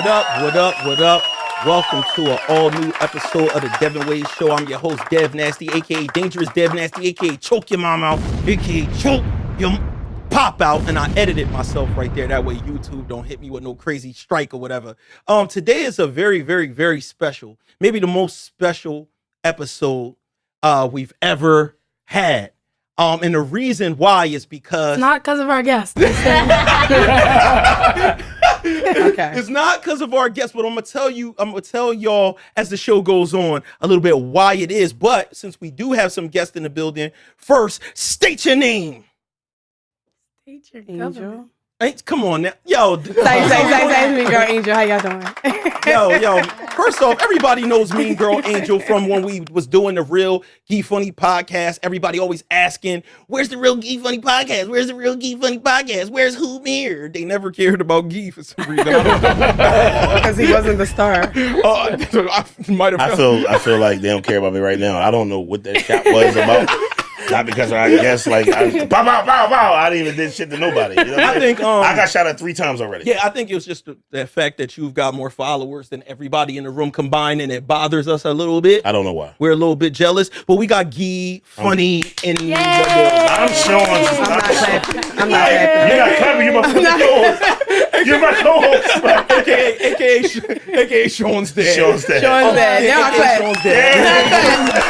What up, what up, what up? Welcome to an all-new episode of the Devinwade Show. I'm your host, Dev Nasty, a.k.a. Dangerous Dev Nasty, a.k.a. Choke Your Mom Out, a.k.a. Choke Your Pop Out. And I edited myself right there. That way YouTube don't hit me with no crazy strike or whatever. Today is a very, very, very special, maybe the most special episode we've ever had. And the reason why is because... Not because of our guest. Okay. It's not because of our guests, but I'm gonna tell y'all as the show goes on a little bit why it is. But since we do have some guests in the building, first, state your name. State your Angel. Come on now. Yo. Say Mean Girl Angel. How y'all doing? Yo. First off, everybody knows Mean Girl Angel from when we was doing the real GHEEFUNNY podcast. Everybody always asking, where's the real GHEEFUNNY podcast? Where's the real GHEEFUNNY podcast? Where's Who Mirror? They never cared about Gee for some reason. Because he wasn't the star. I feel like they don't care about me right now. I don't know what that shot was about. Not because I guess like I didn't even did shit to nobody. You know I think I got shot at 3 times already. Yeah, I think it was just the fact that you've got more followers than everybody in the room combined, and it bothers us a little bit. I don't know why. We're a little bit jealous, but we got GHEEFUNNY in the I'm showing. I'm not clapping. I'm not clapping. You're not clapping. You're my co-host. You're my co-host. AKA Sean's dad. Sean's dad. Now I clap. Sean's dad.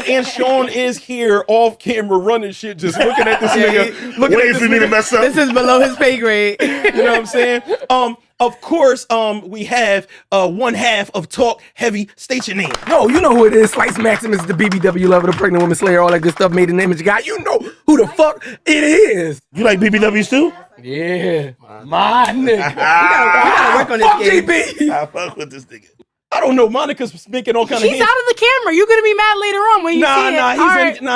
And Sean is here off camera running shit, just looking at this nigga, waiting for me to mess up. This is below his pay grade. You know what I'm saying? Of course, we have one half of Talk Heavy. State your name. No, you know who it is. Slice Maximus, the BBW lover, the pregnant woman slayer, all that good stuff, made in the image of God. You know who the fuck it is. You like BBWs too? Yeah. My nigga. We gotta work on this game. GB. I fuck with this nigga. I don't know. Monica's making all kind of. He's out of the camera. You're gonna be mad later on when you see it.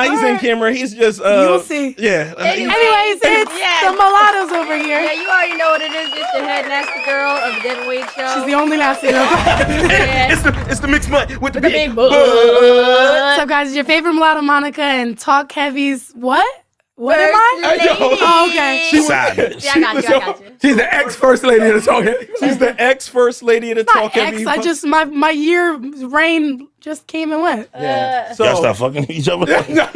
He's in camera. He's just. You'll see. Yeah. Anyways, it's the mulattoes over here. Yeah, you already know what it is. It's the head nasty girl of the Devinwade Show. She's the only nasty girl. It's the mixed mud with the big butt. What's up, guys? It's your favorite mulatto, Monica, and Talk Heavy's what? What am I? Oh, okay. I got you. She's the ex-first lady of the Talk Heavy. She's the ex-first lady of the Talk Heavy. I just my year reign just came and went. Yeah. Y'all start fucking each other? No.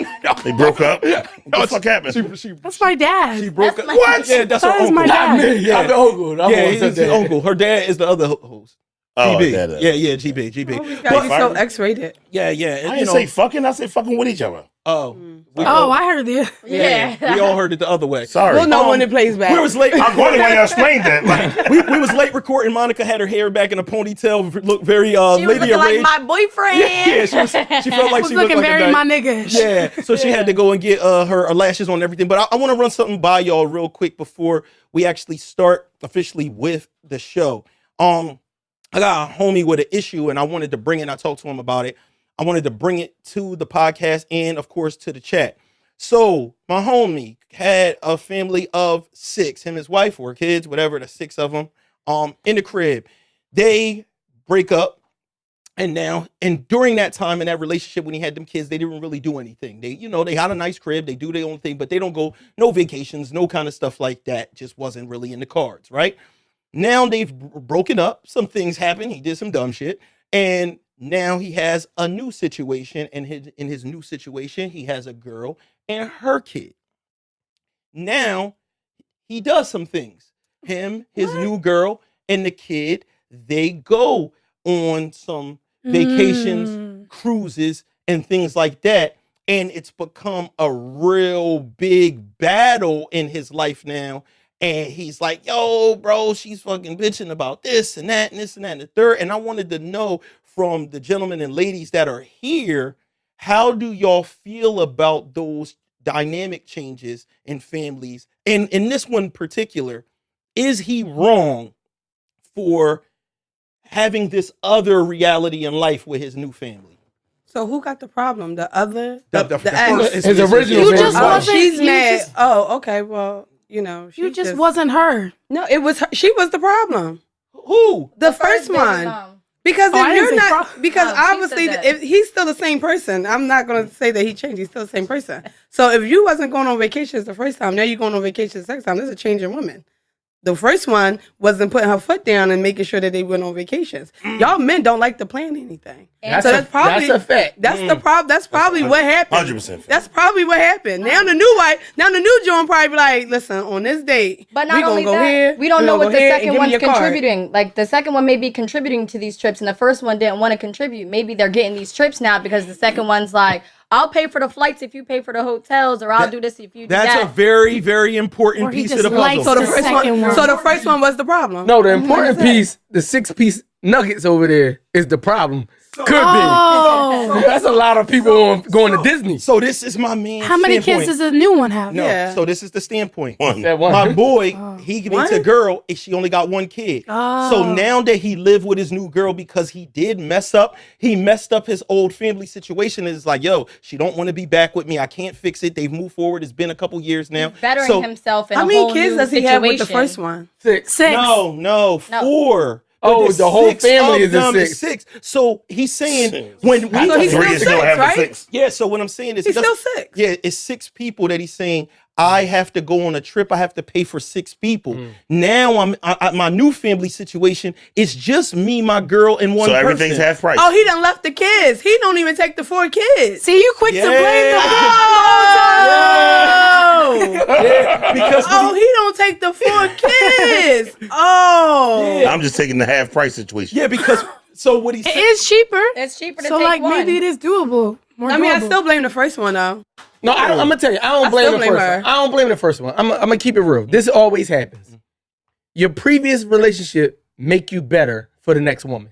They broke up? What the fuck happened? That's my dad. She broke up. What? Yeah, that's her That is uncle. my dad. Yeah. I'm the uncle. He's his uncle. Her dad is the other host. Oh, GB. Yeah, GB. He's got to be so X-rated. Yeah. I didn't say fucking. I said fucking with each other. Oh. I heard it. Yeah. We all heard it the other way. Sorry. We'll know when it plays back. We was late. I'm wondering why y'all explained that. Like, we was late recording. Monica had her hair back in a ponytail. Looked very She was lady looking of like rage. my boyfriend. Yeah, she felt like was she looking looked like very a my nigga. Yeah, so she had to go and get her lashes on and everything. But I want to run something by y'all real quick before we actually start officially with the show. I got a homie with an issue, and I wanted to bring it. I talked to him about it. I wanted to bring it to the podcast and, of course, to the chat. So my homie had a family of 6. Him, his wife, 4 kids, whatever, the 6 of them, in the crib. They break up, and during that time in that relationship when he had them kids, they didn't really do anything. They had a nice crib. They do their own thing, but they don't go no vacations, no kind of stuff like that. Just wasn't really in the cards, right? Now they've broken up. Some things happened. He did some dumb shit. And now he has a new situation. And in his new situation, he has a girl and her kid. Now he does some things. His new girl, and the kid, they go on some vacations, cruises, and things like that. And it's become a real big battle in his life now. And he's like, yo, bro, she's fucking bitching about this and that and this and that and the third. And I wanted to know from the gentlemen and ladies that are here, how do y'all feel about those dynamic changes in families? And in this one particular, is he wrong for having this other reality in life with his new family? So who got the problem? The other? The ex? His original You just family. wasn't. She's you mad. just- Okay, well, she You just wasn't her. No, it was her. She was the problem. Who? The first one. Because I if didn't you're say not, because No, she obviously, said that. if he's still the same person, I'm not going to say that he changed. He's still the same person. So if you wasn't going on vacations the first time, now you're going on vacations the second time. There's a change in woman. The first one wasn't putting her foot down and making sure that they went on vacations. Y'all men don't like to plan anything. That's so that's probably a fact. That's the problem. That's probably what happened. 100%. That's probably what happened. Now the new John probably be like, listen, on this date, But not we only gonna go that, here, we don't we know gonna what go the here, second and give me one's your card. contributing. Like the second one may be contributing to these trips, and the first one didn't want to contribute. Maybe they're getting these trips now because the second one's like, I'll pay for the flights if you pay for the hotels, or I'll do this if you do that. That's a very, very important Or he piece of just the likes puzzle. So the second one. so the first one was the problem. No, the important piece, the 6-piece nuggets over there is the problem. Could be. That's a lot of people going to Disney. So this is my man. How many standpoint. kids does a new one have? No. Yeah. So this is the standpoint. One. That one. My boy, he meets a One? girl, and she only got one kid. Oh. So now that he lived with his new girl, because he did mess up, he messed up his old family situation. It's like, yo, she don't want to be back with me. I can't fix it. They've moved forward. It's been a couple years now. bettering So himself in How a many whole kids new does he have with the situation. first one? 6. 6. no, 4. Oh, But the whole six family of is a them 6. So he's saying Six. when we So he's Three still is still six, having right? 6. yeah. So what I'm saying is He's he doesn't- still 6. Yeah, it's 6 people that he's saying I have to go on a trip. I have to pay for 6 people. Now my new family situation is just me, my girl, and one So person. everything's half price. Oh, he done left the kids. He don't even take the 4 kids. See, you quick to blame the Yeah, because Oh, he don't take the 4 kids. Oh. I'm just taking the half price situation. yeah, because so what he It said. is cheaper. It's cheaper to So take like one. maybe it is doable. More I mean, I doable. still blame the first one though. No, I'm gonna tell you, I don't I blame still the blame first her. one. I don't blame the first one. I'm gonna keep it real. This always happens. Your previous relationship make you better for the next woman.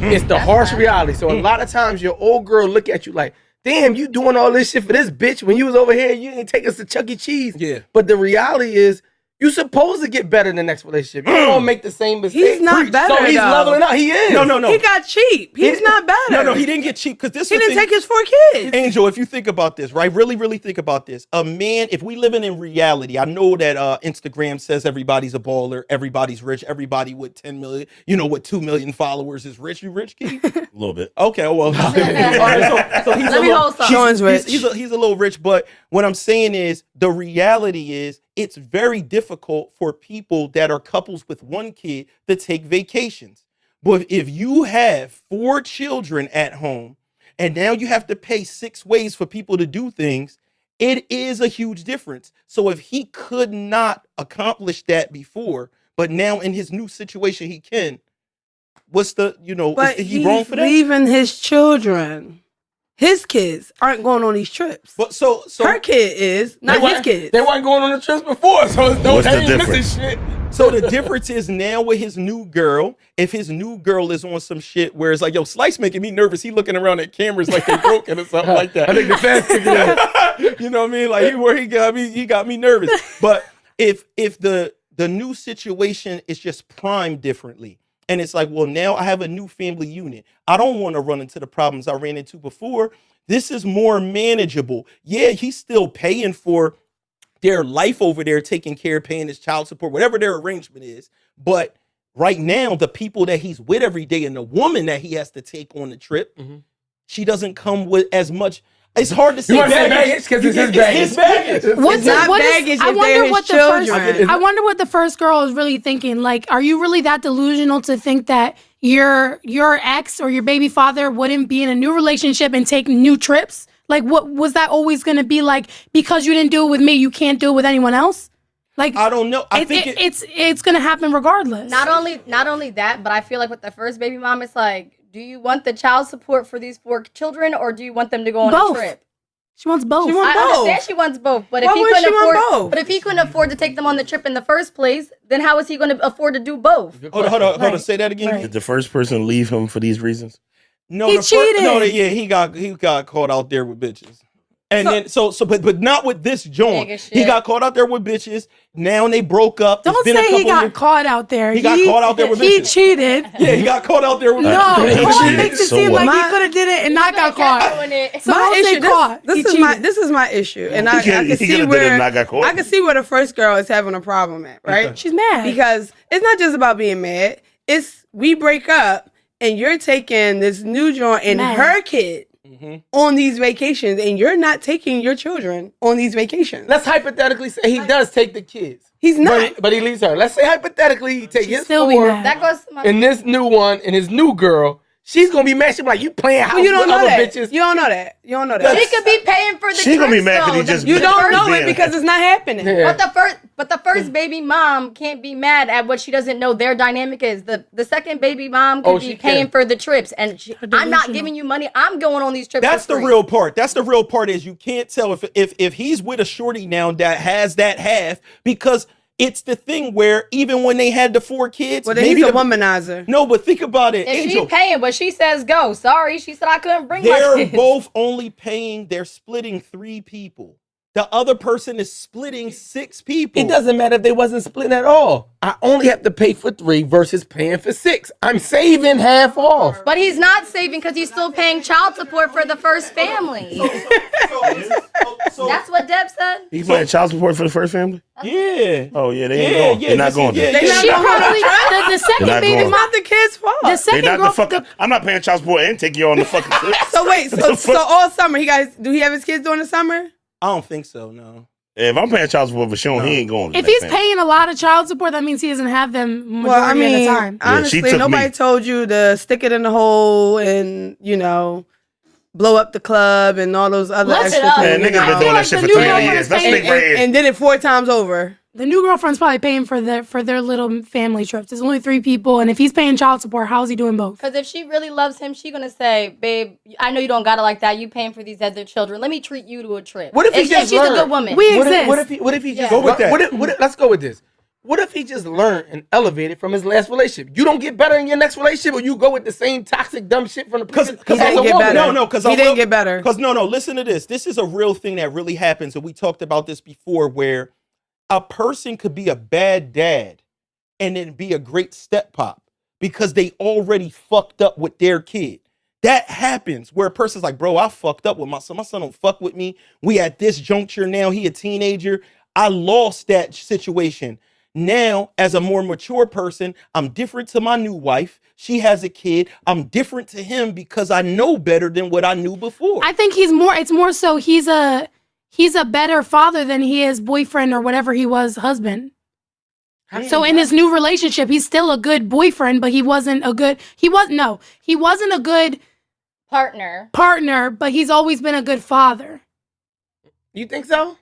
It's the harsh reality. So a lot of times your old girl look at you like, damn, you doing all this shit for this bitch when you was over here, you didn't take us to Chuck E. Cheese. Yeah. But the reality is, you supposed to get better in the next relationship. You don't make the same mistake. He's not better, So he's though. leveling up. He is. No. He got cheap. He's not better. No, he didn't get cheap because this He was didn't the- take his 4 kids. Angel, if you think about this, right? Really, really think about this. A man, if we living in reality, I know that Instagram says everybody's a baller, everybody's rich, everybody with 10 million, with 2 million followers is rich. You rich, Keith? A little bit. Okay, well, all right, so he's Let a me little, hold some. Sean's rich. he's a little rich, but what I'm saying is the reality is it's very difficult for people that are couples with 1 kid to take vacations. But if you have 4 children at home and now you have to pay 6 ways for people to do things, it is a huge difference. So if he could not accomplish that before, but now in his new situation he can, what's the, But is he wrong for that? leaving his children. His kids aren't going on these trips. But so Her kid is, not his kids. They weren't going on the trips before, so What's the they ain't missing difference? shit. So the difference is now with his new girl, if his new girl is on some shit where it's like, yo, Slice making me nervous. He looking around at cameras like they broken or something like that. I think the fans figured it out. You know what I mean? Like he got me nervous. But if the new situation is just primed differently, and it's like, well, now I have a new family unit. I don't want to run into the problems I ran into before. This is more manageable. Yeah, he's still paying for their life over there, taking care, paying his child support, whatever their arrangement is. But right now, the people that he's with every day and the woman that he has to take on the trip, she doesn't come with as much. It's hard to say You want to say baggage because it's his baggage. His baggage. What's not what is- baggage I if wonder they're his what the children. I wonder what the first girl is really thinking. Like, are you really that delusional to think that your ex or your baby father wouldn't be in a new relationship and take new trips? Like, what was that always going to be like? Because you didn't do it with me, you can't do it with anyone else. Like, I don't know. I think it's going to happen regardless. Not only that, but I feel like with the first baby mom, it's like, do you want the child support for these 4 children, or do you want them to go on Both. a trip? She wants both. She wants I both. understand she wants both, but Why if he would couldn't she want afford, both? but if he couldn't afford to take them on the trip in the first place, then how is he going to afford to do both? hold on. Right. Say that again. Right. Did the first person leave him for these reasons? No, He the cheated. He got caught out there with bitches. And but not with this joint. Nigga shit. He got caught out there with bitches. Now they broke up. Don't It's been a say he couple got years. caught out there. He got caught out there with He bitches. cheated. Yeah, he got caught out there with No, bitches. He Paul cheated. makes it So seem what? like he could have did it and not got caught. Doing it. So My don't say issue, caught. this He is cheated. my issue, and I He can could've see did it where and not got caught. I can see where the first girl is having a problem at, right? She's mad. Because it's not just about being mad. It's we break up and you're taking this new joint and Mad. her kid on these vacations, and you're not taking your children on these vacations. Let's hypothetically say he does take the kids. He's not. But he leaves her. Let's say hypothetically he takes his still be 4 mad. That goes to my and this new one and his new girl. She's gonna be mad. She'll be like, you playing house Well, you don't with know other that. bitches. You don't know that. You don't know that. She could be paying for the She gonna be trips, mad 'cause he though. just- You don't know being- it because it's not happening. Yeah. But the first baby mom can't be mad at what she doesn't know their dynamic is. The second baby mom could she be paying can. for the trips, and I'm not Delusional. giving you money. I'm going on these trips. That's for the free. real part. That's the real part is you can't tell if he's with a shorty now that has that half, because it's the thing where even when they had the 4 kids, Well, then maybe he's a the- womanizer. No, but think about it, If Angel. she's paying, but she says go. Sorry, she said I couldn't bring my They're kids. both only paying. They're splitting 3 people. The other person is splitting 6 people. It doesn't matter if they wasn't splitting at all. I only have to pay for 3 versus paying for 6. I'm saving half off. But he's not saving because he's still paying child support for the first family. That's what Deb said. He paying child support for the first family? Yeah. Oh yeah, they ain't going. They're not this- going there. yeah, They She not probably the second They're not baby going. It's mom. not the kid's fault. The They second not girl. the fuck. I'm not paying child support and taking you on the fucking trip. So wait, so all summer do he have his kids during the summer? I don't think so. No. If I'm paying child support for Sean, he ain't going. If he's paying a lot of child support, that means he doesn't have them Well, I majority mean, of the time. honestly, Yeah, she took nobody me. told you to stick it in the hole and blow up the club and all those other Bless it extra up. Man, things. niggas I been feel doing like that shit the for new 3 girlfriend years. is Let's paying- make right here. And did it 4 times over. The new girlfriend's probably paying for their little family trips. There's only 3 people, and if he's paying child support, how's he doing both? Because if she really loves him, she gonna say, "Babe, I know you don't got it like that. You paying for these other children. Let me treat you to a trip." What if he just she's learned? a good woman? We What exist. if he just Go with that. Let's go with this. What if he just learned and elevated from his last relationship? You don't get better in your next relationship, or you go with the same toxic dumb shit from the previous. He didn't as a get woman. better. No, because he didn't get better. Because no, listen to this. This is a real thing that really happens, and we talked about this before, where a person could be a bad dad and then be a great step-pop because they already fucked up with their kid. That happens where a person's like, bro, I fucked up with my son. My son don't fuck with me. We at this juncture now. He a teenager. I lost that situation. Now, as a more mature person, I'm different to my new wife. She has a kid. I'm different to him because I know better than what I knew before. I think it's more so he's a better father than he is boyfriend or whatever he was husband. So in his new relationship, he's still a good boyfriend, but he wasn't a good partner, but he's always been a good father. You think so?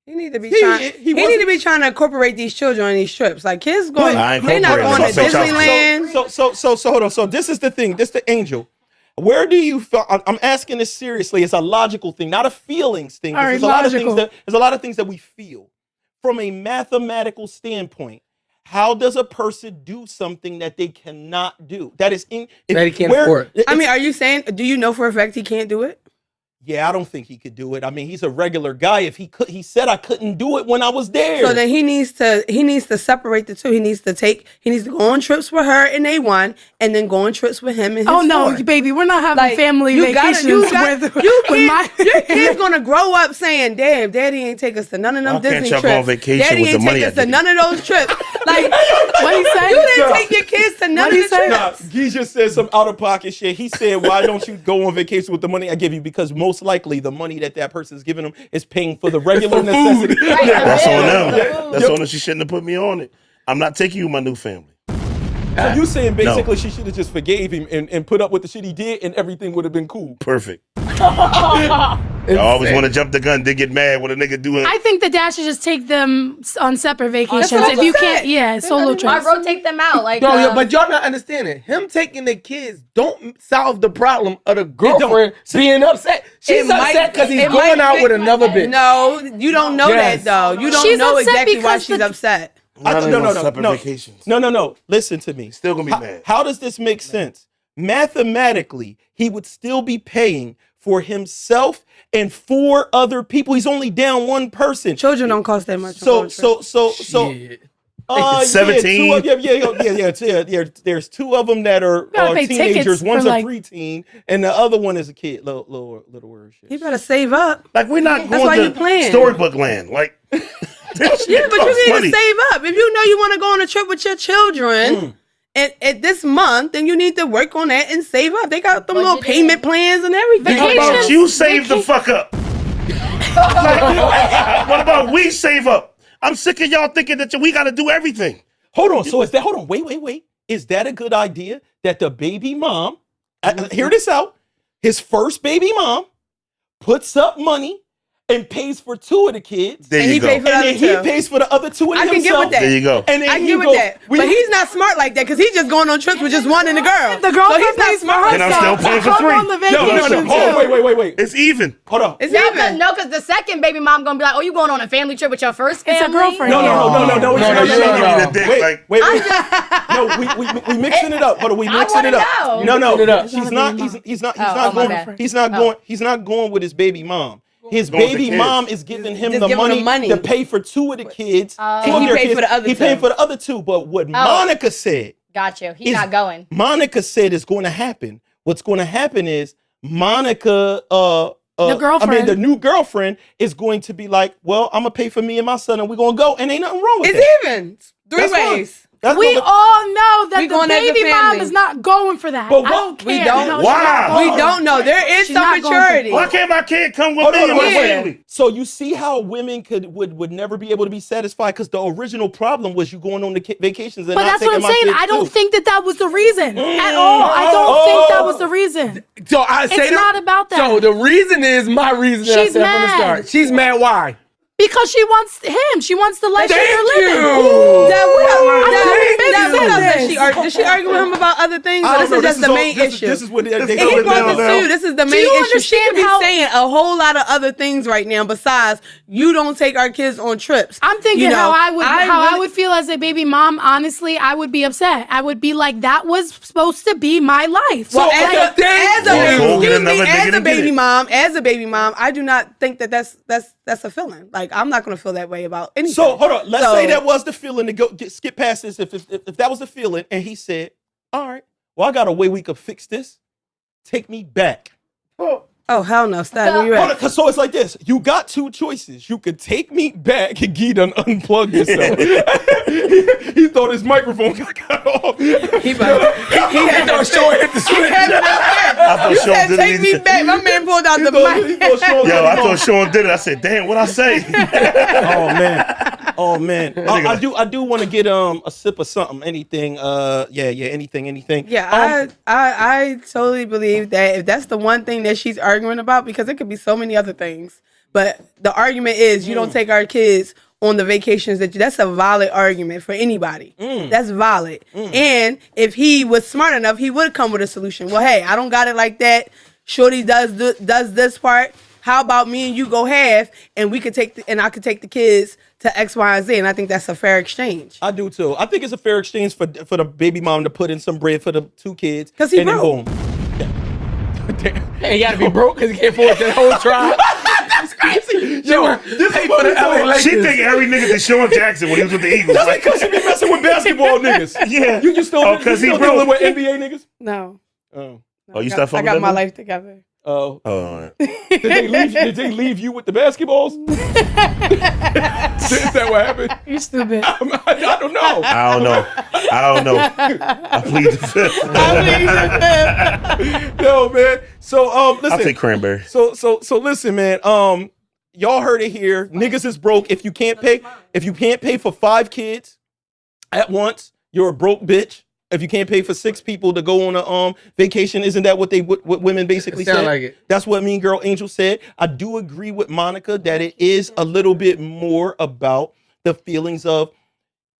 He need to be trying to incorporate these children on these trips. Like kids going, I ain't they're not going to incorporating them. Disneyland. So hold on. So this is the thing. This the Angel. Where do you feel? I'm asking this seriously. It's a logical thing, not a feelings thing. All right, There's a lot of logical. things there's a lot of things that we feel. From a mathematical standpoint, how does a person do something that they cannot do? That is That he can't afford. I mean, are you saying? Do you know for a fact he can't do it? Yeah, I don't think he could do it. I mean, he's a regular guy. If he could, he said I couldn't do it when I was there. So then he needs to separate the two. He needs to go on trips with her in A1 and then go on trips with him in his Oh no, four. baby, we're not having Like, family you vacations gotta- with my your kid's gonna grow up saying, "Damn, Daddy ain't take us to none of them Why can't Disney y'all trips. go on vacation Daddy with the ain't money take I us to give none of those trips." Like, What he say? you didn't take your kids to none of the trips. He just said some out of pocket shit. He said, "Why don't you go on vacation with the money I give you?" Because most likely the money that person's giving him is paying for the regular necessities. That's on them. Yeah. That's on them. She shouldn't have put me on it. I'm not taking you with my new family. So you saying basically she should have just forgave him and put up with the shit he did and everything would have been cool. Perfect. I always want to jump the gun, then get mad when a nigga do it. I think the dad should just take them on separate vacations. what I If you just can't, said. yeah, solo I trips. rotate them out. Like, No, but y'all not understanding. Him taking the kids don't solve the problem of the girlfriend being upset. She's It might- upset because he's it going might out fit- with another bitch. No, you don't know Yes. that though. You don't She's know upset exactly why because she's the- upset. Vacations. No. Listen to me. Still gonna be mad. How does this make sense? Mathematically, he would still be paying for himself and 4 other people. He's only down 1 person. Children don't cost that much. So Shit. 17? Yeah. There's 2 of them that are gotta pay teenagers. tickets for, One's like- a preteen, and the other one is a kid. Little word shit. you better save up. Like we're not That's why going you to playing. storybook land. Like Yeah, but you need to save up. If you know you want to go on a trip with your children at this month, then you need to work on that and save up. They got them little Budgeting. payment plans and everything. How about you save the fuck up? What about we save up? I'm sick of y'all thinking that we got to do everything. Hold on. So is that? Hold on. Wait. Is that a good idea that the baby mom? Hear this out. His first baby mom puts up money and pays for 2 of the kids. There you go. Pay for And then he pays for the other 2 and I can get himself. with that. There you go. And then I can he get with go, that. But he's not smart like that because he's just going on trips with just one and the girl. The girlfriend so he's not pays for smart. And I'm still paying for Come 3. on the No. vacation Hold on. too. Wait. It's even. Hold on. It's No, even. because the second baby mom gonna be like, oh, you going on a family trip with your first family? It's a girlfriend. No. No, The dick, like, Wait. No, we mixing it up. Hold on, we mixing it up. know. No. it up. He's not Oh, my going. bad. He's not going with his baby mom. His Going with the baby kids. mom is giving him Just the giving him money money. to pay for 2 of the kids. And 2 of he their paid kids. for the other He 2. paid for the other 2. But what Monica said, Got you. He's is not going. Monica said is going to happen. What's going to happen is Monica, The girlfriend. the new girlfriend is going to be like, well, I'm gonna pay for me and my son, and we're gonna go, and ain't nothing wrong with It's that. even. 3 That's fine. ways. That's We what- all know that We the going as a baby mom family. is not going for that. But I what- don't care. we don't. No, she's Why? not We going. don't know. There is She's some not going maturity. Why can't my kid come with Hold me on, and my wait. family? So you see how women would never be able to be satisfied because the original problem was you going on the vacations and But not that's what taking I'm my saying. kids I don't too. think that was the reason at all. I don't think that was the reason. So I say It's not about that. So the reason is my reason that I She's said from the mad. start. She's mad. Why? Because she wants him. She wants the life that Thank you're living. you. Dad, what else- Thank Dad, what you. else did she argue with him about other things? I Or don't know. this is just the all- main issue. This is what they And he go brought down this now. to you. This is the main you issue. She understand could be how- saying a whole lot of other things right now besides you don't take our kids on trips. I'm thinking You know, how I really- would feel as a baby mom. Honestly, I would be upset. I would be like, that was supposed to be my life. Well, Like, as a Well, go get another nigga as to a get baby it. mom, I do not think that's a feeling. Like I'm not gonna feel that way about anything. So hold on. Let's So- say that was the feeling to skip past this. If that was the feeling, and he said, "All right, well, I got a way we could fix this. Take me back." Oh hell no, stop. Where you Hold at? on, so it's like this. You got 2 choices. You could take me back and Guy done unplugged himself. he thought his microphone got cut off. He thought Sean hit the switch. I thought You Sean said did take me it. back. My man pulled out the He mic. thought Sean Yo, cut I him thought off. Sean did it. I said, damn, what I say? Oh man. I do want to get a sip of something. Anything. Anything. Yeah, I totally believe that if that's the one thing that she's arguing about, because it could be so many other things, but the argument is you don't take our kids on the vacations that's a valid argument for anybody. That's valid. And if he was smart enough, he would come with a solution. Well, hey, I don't got it like that. Shorty does this part. How about me and you go half, and we could I could take the kids to X, Y, and Z, and I think that's a fair exchange. I do too. I think it's a fair exchange for the baby mom to put in some bread for the 2 kids. 'Cause he and then broke. boom. Hey, you gotta be broke because you can't afford that whole tribe. That's crazy. Yo, pay for the LA Lakers. She think every nigga did Sean Jackson when he was with the Eagles. That's Like, because she be messing with basketball niggas. Yeah. You still, Oh, 'cause he still broke. dealing with NBA niggas? No. Oh. Oh, you I stopped fucking got with my them? life together. Oh. Oh, all right. Did they leave you with the basketballs? Is that what happened? You're stupid. I don't know. I don't know. I plead the fifth. No, man. So listen. I'll take cranberry. So listen, man. Y'all heard it here. Niggas is broke. If you can't pay for 5 kids at once, you're a broke bitch. If you can't pay for 6 people to go on a vacation, isn't that what what women basically Sound said? like it. That's what Mean Girl Angel said. I do agree with Monica that it is a little bit more about the feelings of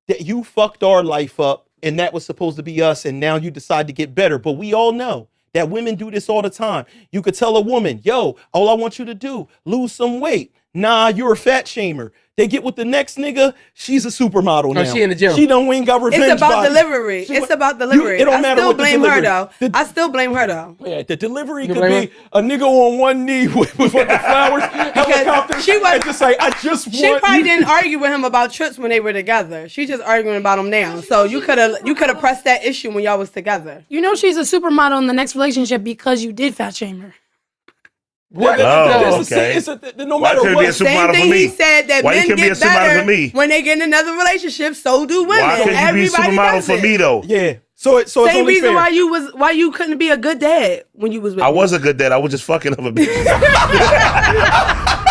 that you fucked our life up and that was supposed to be us and now you decide to get better. But we all know that women do this all the time. You could tell a woman, yo, all I want you to do, lose some weight. Nah, you're a fat shamer. They get with the next nigga, she's a supermodel now. she in the gym. She done went and got revenge. It's about body. delivery. It's about delivery. It don't I matter still what the blame her delivery. though. I still blame her though. Yeah, the delivery You could blame be a nigga on one knee with the flowers, helicopter, she was- and just like, I just She want probably you. didn't argue with him about trips when they were together. She's just arguing about them now. So you could have pressed that issue when y'all was together. You know she's a supermodel in the next relationship because you did fat shame her. What? Oh, It's okay. no Why matter couldn't it be a what. supermodel Same for thing me? he said that Why you men couldn't be a get supermodel better for me? when they get in another relationship. So do women. Why couldn't you be a Everybody supermodel does for it. me though? Yeah. So it's Same only reason fair. why you couldn't be a good dad when you was with I me. was a good dad. I was just fucking other bitches.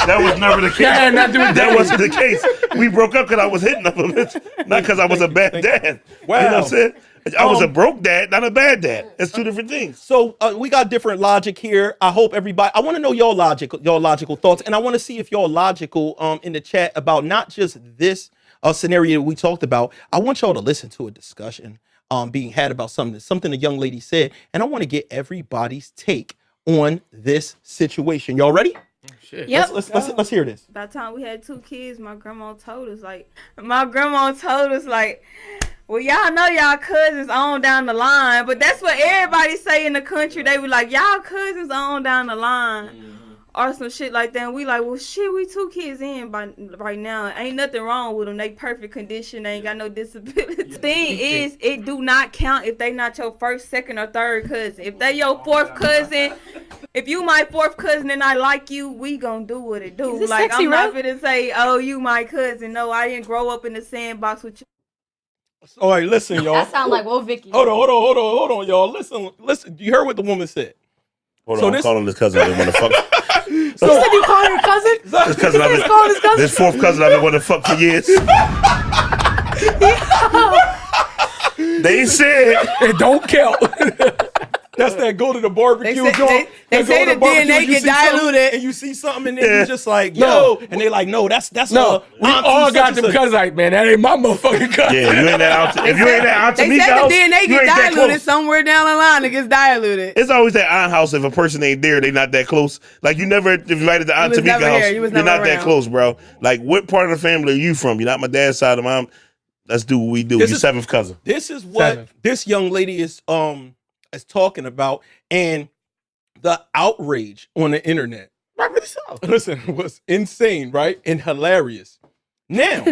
That was never the case. That wasn't the case. We broke up because I was hitting other bitches, not because I was a bad dad. Wow. You know what I'm saying? I was a broke dad, not a bad dad. It's two different things. So we got different logic here. I hope everybody. I want to know your logical thoughts, and I want to see if y'all logical in the chat about not just this scenario we talked about. I want y'all to listen to a discussion being had about something a young lady said, and I want to get everybody's take on this situation. Y'all ready? Shit. Yep. Let's hear this. By the time we had 2 kids, my grandma told us like, well, y'all know y'all cousins on down the line, but that's what everybody say in the country. They be like, y'all cousins on down the line, or some shit like that. And we like, well, shit, we 2 kids in right now. Ain't nothing wrong with them. They perfect condition. They ain't got no disability. Thing is, it do not count if they not your first, second, or third cousin. If they your 4th cousin, if you my 4th cousin and I like you, we gonna do what it do. Like, sexy, I'm not right? gonna say, oh, you my cousin. No, I didn't grow up in the sandbox with you. All right, listen, y'all. That sound like, well, Vicky. Hold on, y'all. Listen. You heard what the woman said. Hold So on, I'm this- calling this cousin. I didn't want to fuck. So You said you calling her cousin? This cousin, I've been, calling his cousin? this 4th cousin I've been wanting to fuck for years. They said It don't count. That's that go to the barbecue They say- joint. they That go say to the barbecue, DNA you get see something, diluted. and you see something, and then Yeah. you just like, No. yo, and they like, no, that's No, we auntie all such got and them such. cousins like, man, that ain't my motherfucking cousin. Yeah, you ain't that out. If you ain't that out to They me, said the house, DNA you get ain't that diluted close. somewhere down the line. It gets diluted. It's always that aunt house. If a person ain't there, they not that close. Like you never invited the aunt was Tamika never house. here. You was You're never not that around. close, bro. Like what part of the family are you from? You're not my dad's side of mom. Let's do what we do. This You is- 7th cousin. This is what Seventh. this young lady is talking about, and the outrage on the internet. Listen, was insane, right? And hilarious. Now,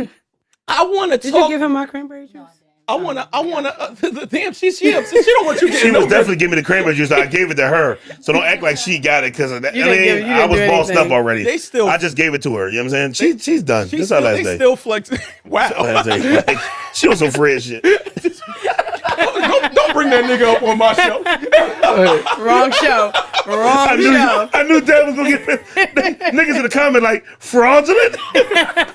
I want to Did talk. you give him my cranberry juice? I want to. Damn, she don't want you She getting was no- definitely giving me the cranberry juice. So I gave it to her. So don't act like she got it because of that. You I didn't mean, give- you I didn't was do bossed up anything. already. They still- I just gave it to her. You know what I'm saying? She's done. She This still, our last they day. still flexing. Wow. Last day. Like, she was some Fred shit. Don't bring that nigga up on my show. Wrong show. Wrong show. I knew Dad was gonna get niggas in the comment like fraudulent.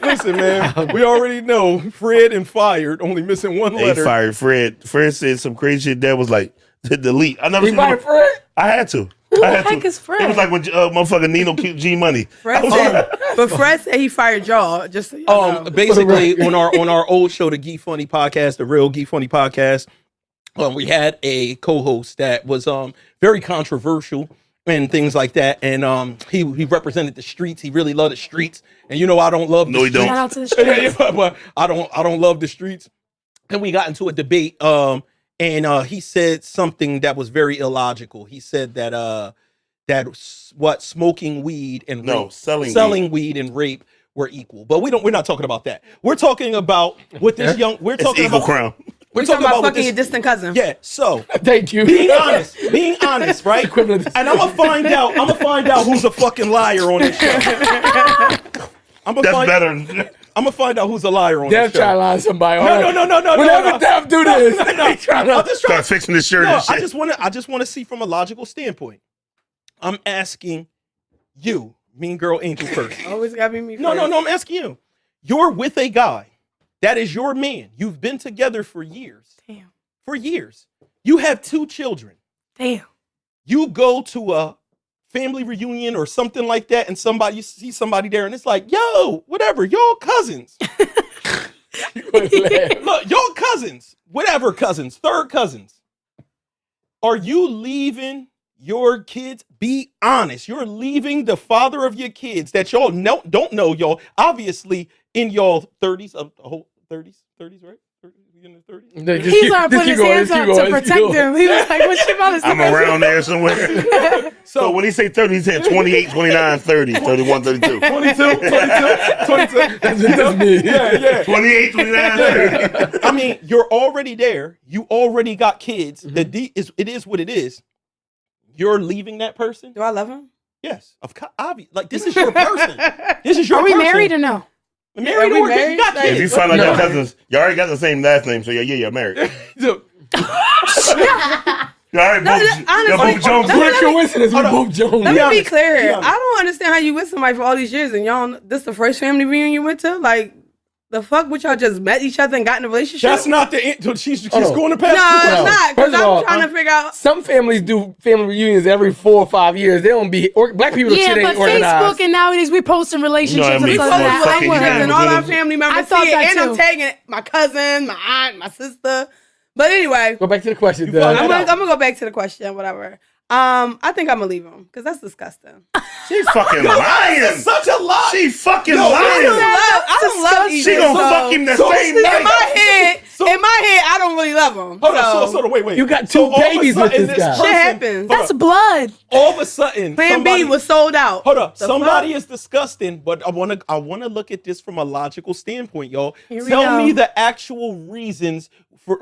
Listen, man, we already know Fred and fired, only missing one They letter. fired Fred. Fred said some crazy shit. Dad was like, delete. I never He seen fired Fred? I had to. Who I the had heck to. is Fred? It was like when motherfucking Nino cute G Money. Fred said, but Fred said he fired y'all. Just so y'all know. Basically on our old show, the GHEEFUNNY podcast, the real GHEEFUNNY podcast, we had a co-host that was very controversial and things like that, and he represented the streets. He really loved the streets, and you know I don't love. No, he don't. Shout out to the streets. but I don't love the streets. And we got into a debate, and he said something that was very illogical. He said that smoking weed and No, rape, selling weed and rape were equal. But we're not talking about that. We're talking about what this young. We're It's talking equal about. crown. We're Talking about what fucking your distant cousin. Yeah. So Thank you. being honest, right? Equivalent. And I'm gonna find out who's a fucking liar on this show. That's better. I'm gonna find out who's a liar on Dev this try to show. lie to somebody. No. Whenever Dev do this, No. he try I'm to. just trying. Start fixing this shirt No, and shit. I just want to see from a logical standpoint. I'm asking you, mean girl angel first. Always gotta be me. No, first. I'm asking you. You're with a guy that is your man. You've been together for years. Damn. For years. You have 2 children. Damn. You go to a family reunion or something like that, and you see somebody there, and it's like, yo, whatever, y'all cousins. Look, y'all cousins, whatever cousins, third cousins. Are you leaving your kids? Be honest. You're leaving the father of your kids that y'all don't know, y'all. Obviously, in y'all 30s, whole 30s, right? In the 30s. He started putting his hands up to protect him. He was like, what's she about to I'm say? around there somewhere. So when he say 30, he said 28, 29, 30, 31, 32. 22. That's me. Yeah. 28, 29, 30. I mean, you're already there. You already got kids. It is what it is. You're leaving that person? Do I love him? Yes. Obvious. Like, this is your person. This is your Are we person. married or no? Married Are we or married? you got Like- kids. If you find out No. your cousins, you already got the same last name, so yeah, you're married. So, All right, both Jones. What a coincidence. We both Jones. Let me be clear here. I don't understand how you with somebody for all these years and y'all. This the first family reunion you went to? Like, the fuck? Would y'all just met each other and got in a relationship? That's not the end. She's going to pass. No, it's not. Because First of all, I'm trying to figure out. Some families do family reunions every 4 or 5 years. They don't be. Black people Yeah, shit but ain't organized. Facebook and nowadays we posting relationships You know what I mean? and stuff like Fucking that. yeah. And all our family I members thought see it, that and I'm too. tagging my cousin, my aunt, my sister. But anyway, Go back to the question. I'm gonna go back to the question. Whatever. I think I'm gonna leave him because that's disgusting. She fucking lying. Such a lie. She fucking I lying. don't love She Ethan, gonna so fuck him the so same in night. in my head, I don't really love him. Hold on, so wait. You got So two all of a babies with sudden, this guy. person- Shit happens. hold That's on. blood. All of a sudden, Plan B was sold out. Hold up. The Somebody fuck? is disgusting, but I wanna look at this from a logical standpoint, y'all. Here we Tell go. me the actual reasons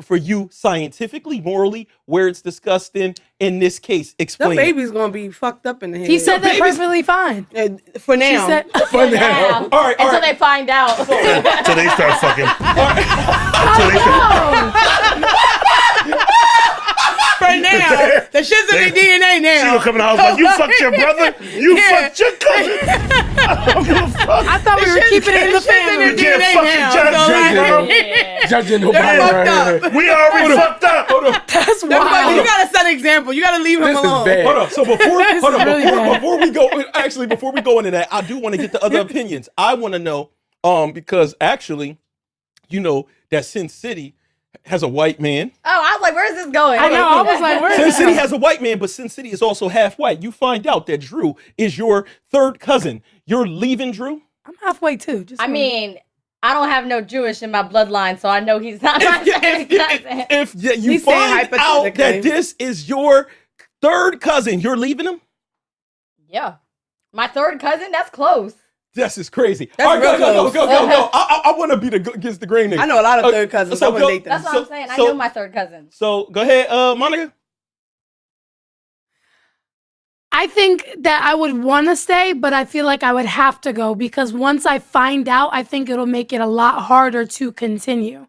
for you scientifically, morally, where it's disgusting in this case. The Explain. baby's gonna be fucked up in the head. He said that babies- perfectly fine. For She now. said, Yeah. All right, all Until right. they find out. Till they start fucking. For now. The shit's in their DNA She now. gonna come in the house like, you fucked your brother, you Yeah. fucked your cousin. I don't give a fuck. I thought we were keeping it in the family. You can't fucking judge Judging They're nobody. fucked right up. here. We already fucked up. That's You wild. gotta set an example. You gotta leave him This is alone. bad. Hold up. So really before we go into that, I do want to get the other opinions. I want to know, because actually, you know that Sin City has a white man. Oh, I was like, where's this going? I know. I was like, where Sin is City that? has a white man, but Sin City is also half white. You find out that Drew is your third cousin. You're leaving Drew? I'm halfway too. Just I mean, I don't have no Jewish in my bloodline, so I know he's not my second cousin. If you He's saying find out hypothetically. that this is your third cousin, you're leaving him? Yeah. My third cousin, that's close. This is crazy. That's All right, real go. close. I want to be against the grain nigga. I know a lot of third cousins. so I wouldn't go- date them. That's what I'm saying. I so- know my third cousin. So go ahead, Monica. I think that I would want to stay, but I feel like I would have to go because once I find out, I think it'll make it a lot harder to continue.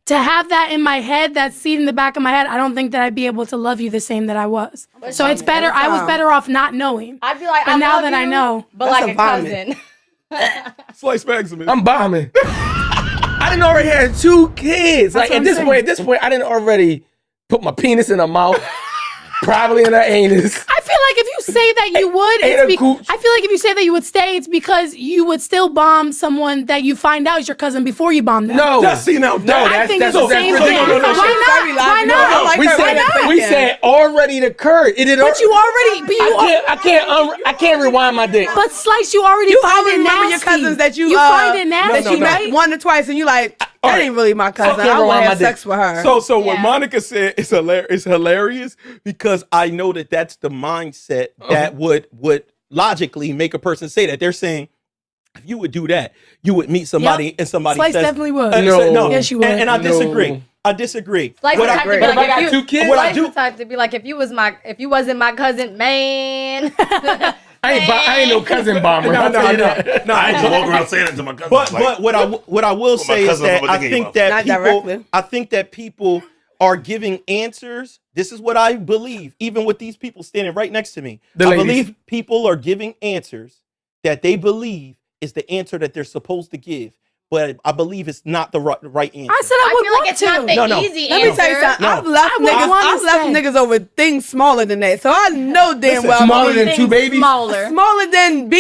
To have that in my head, that seed in the back of my head, I don't think that I'd be able to love you the same that I was. So it's better. I was better off not knowing. I'd be like, But I now love that I you, know. but That's like a a vomit. cousin. Slice Maximus. I'm bombing. I didn't already have 2 kids. Like what at I'm this saying. point, I didn't already put my penis in her mouth, probably in her anus. I feel like if you say that you would, Ain't a gooch. I feel like if you say that you would stay, it's because you would still bomb someone that you find out is your cousin before you bomb them. No, Just see now. no, I that's think that's it's the same that's thing. ridiculous. Why not? Very logical. Why not? I like We her way said of we thinking. said already occurred. It had But you already, but you, I can't rewind my dick. but Slice, you already You find always it remember nasty. your cousins that you find it nasty, that you met right? 1 or twice, and you like that right. ain't really my cousin. can't I want rewind to my have dick. sex with her. So what Yeah. Monica said is hilarious because I know that that's the mindset that would logically make a person say that. They're saying, if you would do that, you would meet somebody and somebody Slice says, definitely would. No. Yes, you would. And I No. disagree. I disagree. Like What the I- type to be But if like, I got if you, 2 kids, what I like do- the type to be like, if you wasn't my cousin, man. I ain't no cousin bomber. I'll tell you that. No, I ain't just walk around saying it to my cousin. But what I will say is cousin that over I thinking think that Not people directly. I think that people are giving answers. This is what I believe, even with these people standing right next to me. The I ladies. believe people are giving answers that they believe is the answer that they're supposed to give. But I believe it's not the right answer. I said I I would feel like want it's to. not the No, no. easy Let answer. me tell you something. No. I've left I would niggas. wanna I've left stay. niggas over things smaller than that. So I know damn Listen, well. smaller than 2 Things babies? Smaller. Smaller than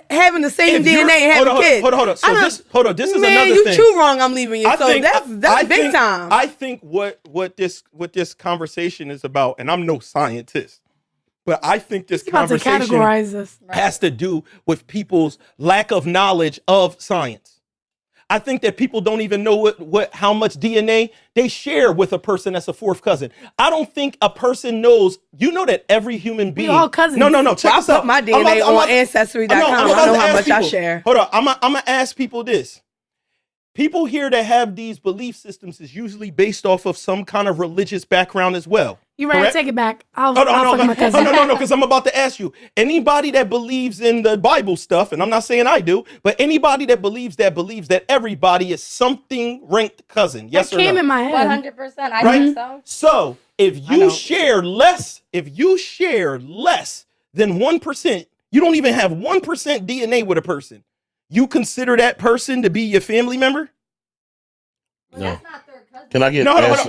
having the same If you're- DNA and having kids. Hold on. So I don't- this is man, another you thing. too wrong. I'm leaving you. I So think that's big time. I think what this conversation is about, and I'm no scientist, but I think this About to conversation categorize this. has to do with people's lack of knowledge of science. I think that people don't even know how much DNA they share with a person that's a 4th cousin. I don't think a person knows. You know that every human being. all cousins. No. Check I this out. put my I'm DNA about- on Ancestry.com. I'm I about know to how ask much I people. share. Hold on. I'm gonna ask people this. People here that have these belief systems is usually based off of some kind of religious background as well. You ready Correct? to take it back? I'll No, fuck my cousin. no, because I'm about to ask you. Anybody that believes in the Bible stuff, and I'm not saying I do, but anybody that believes that everybody is something ranked cousin. Yes That or no? came in my head. 100%. I Right? think so. So if you share less than 1%, you don't even have 1% DNA with a person. You consider that person to be your family member? Well, that's not third cousin. Can I get No. asked?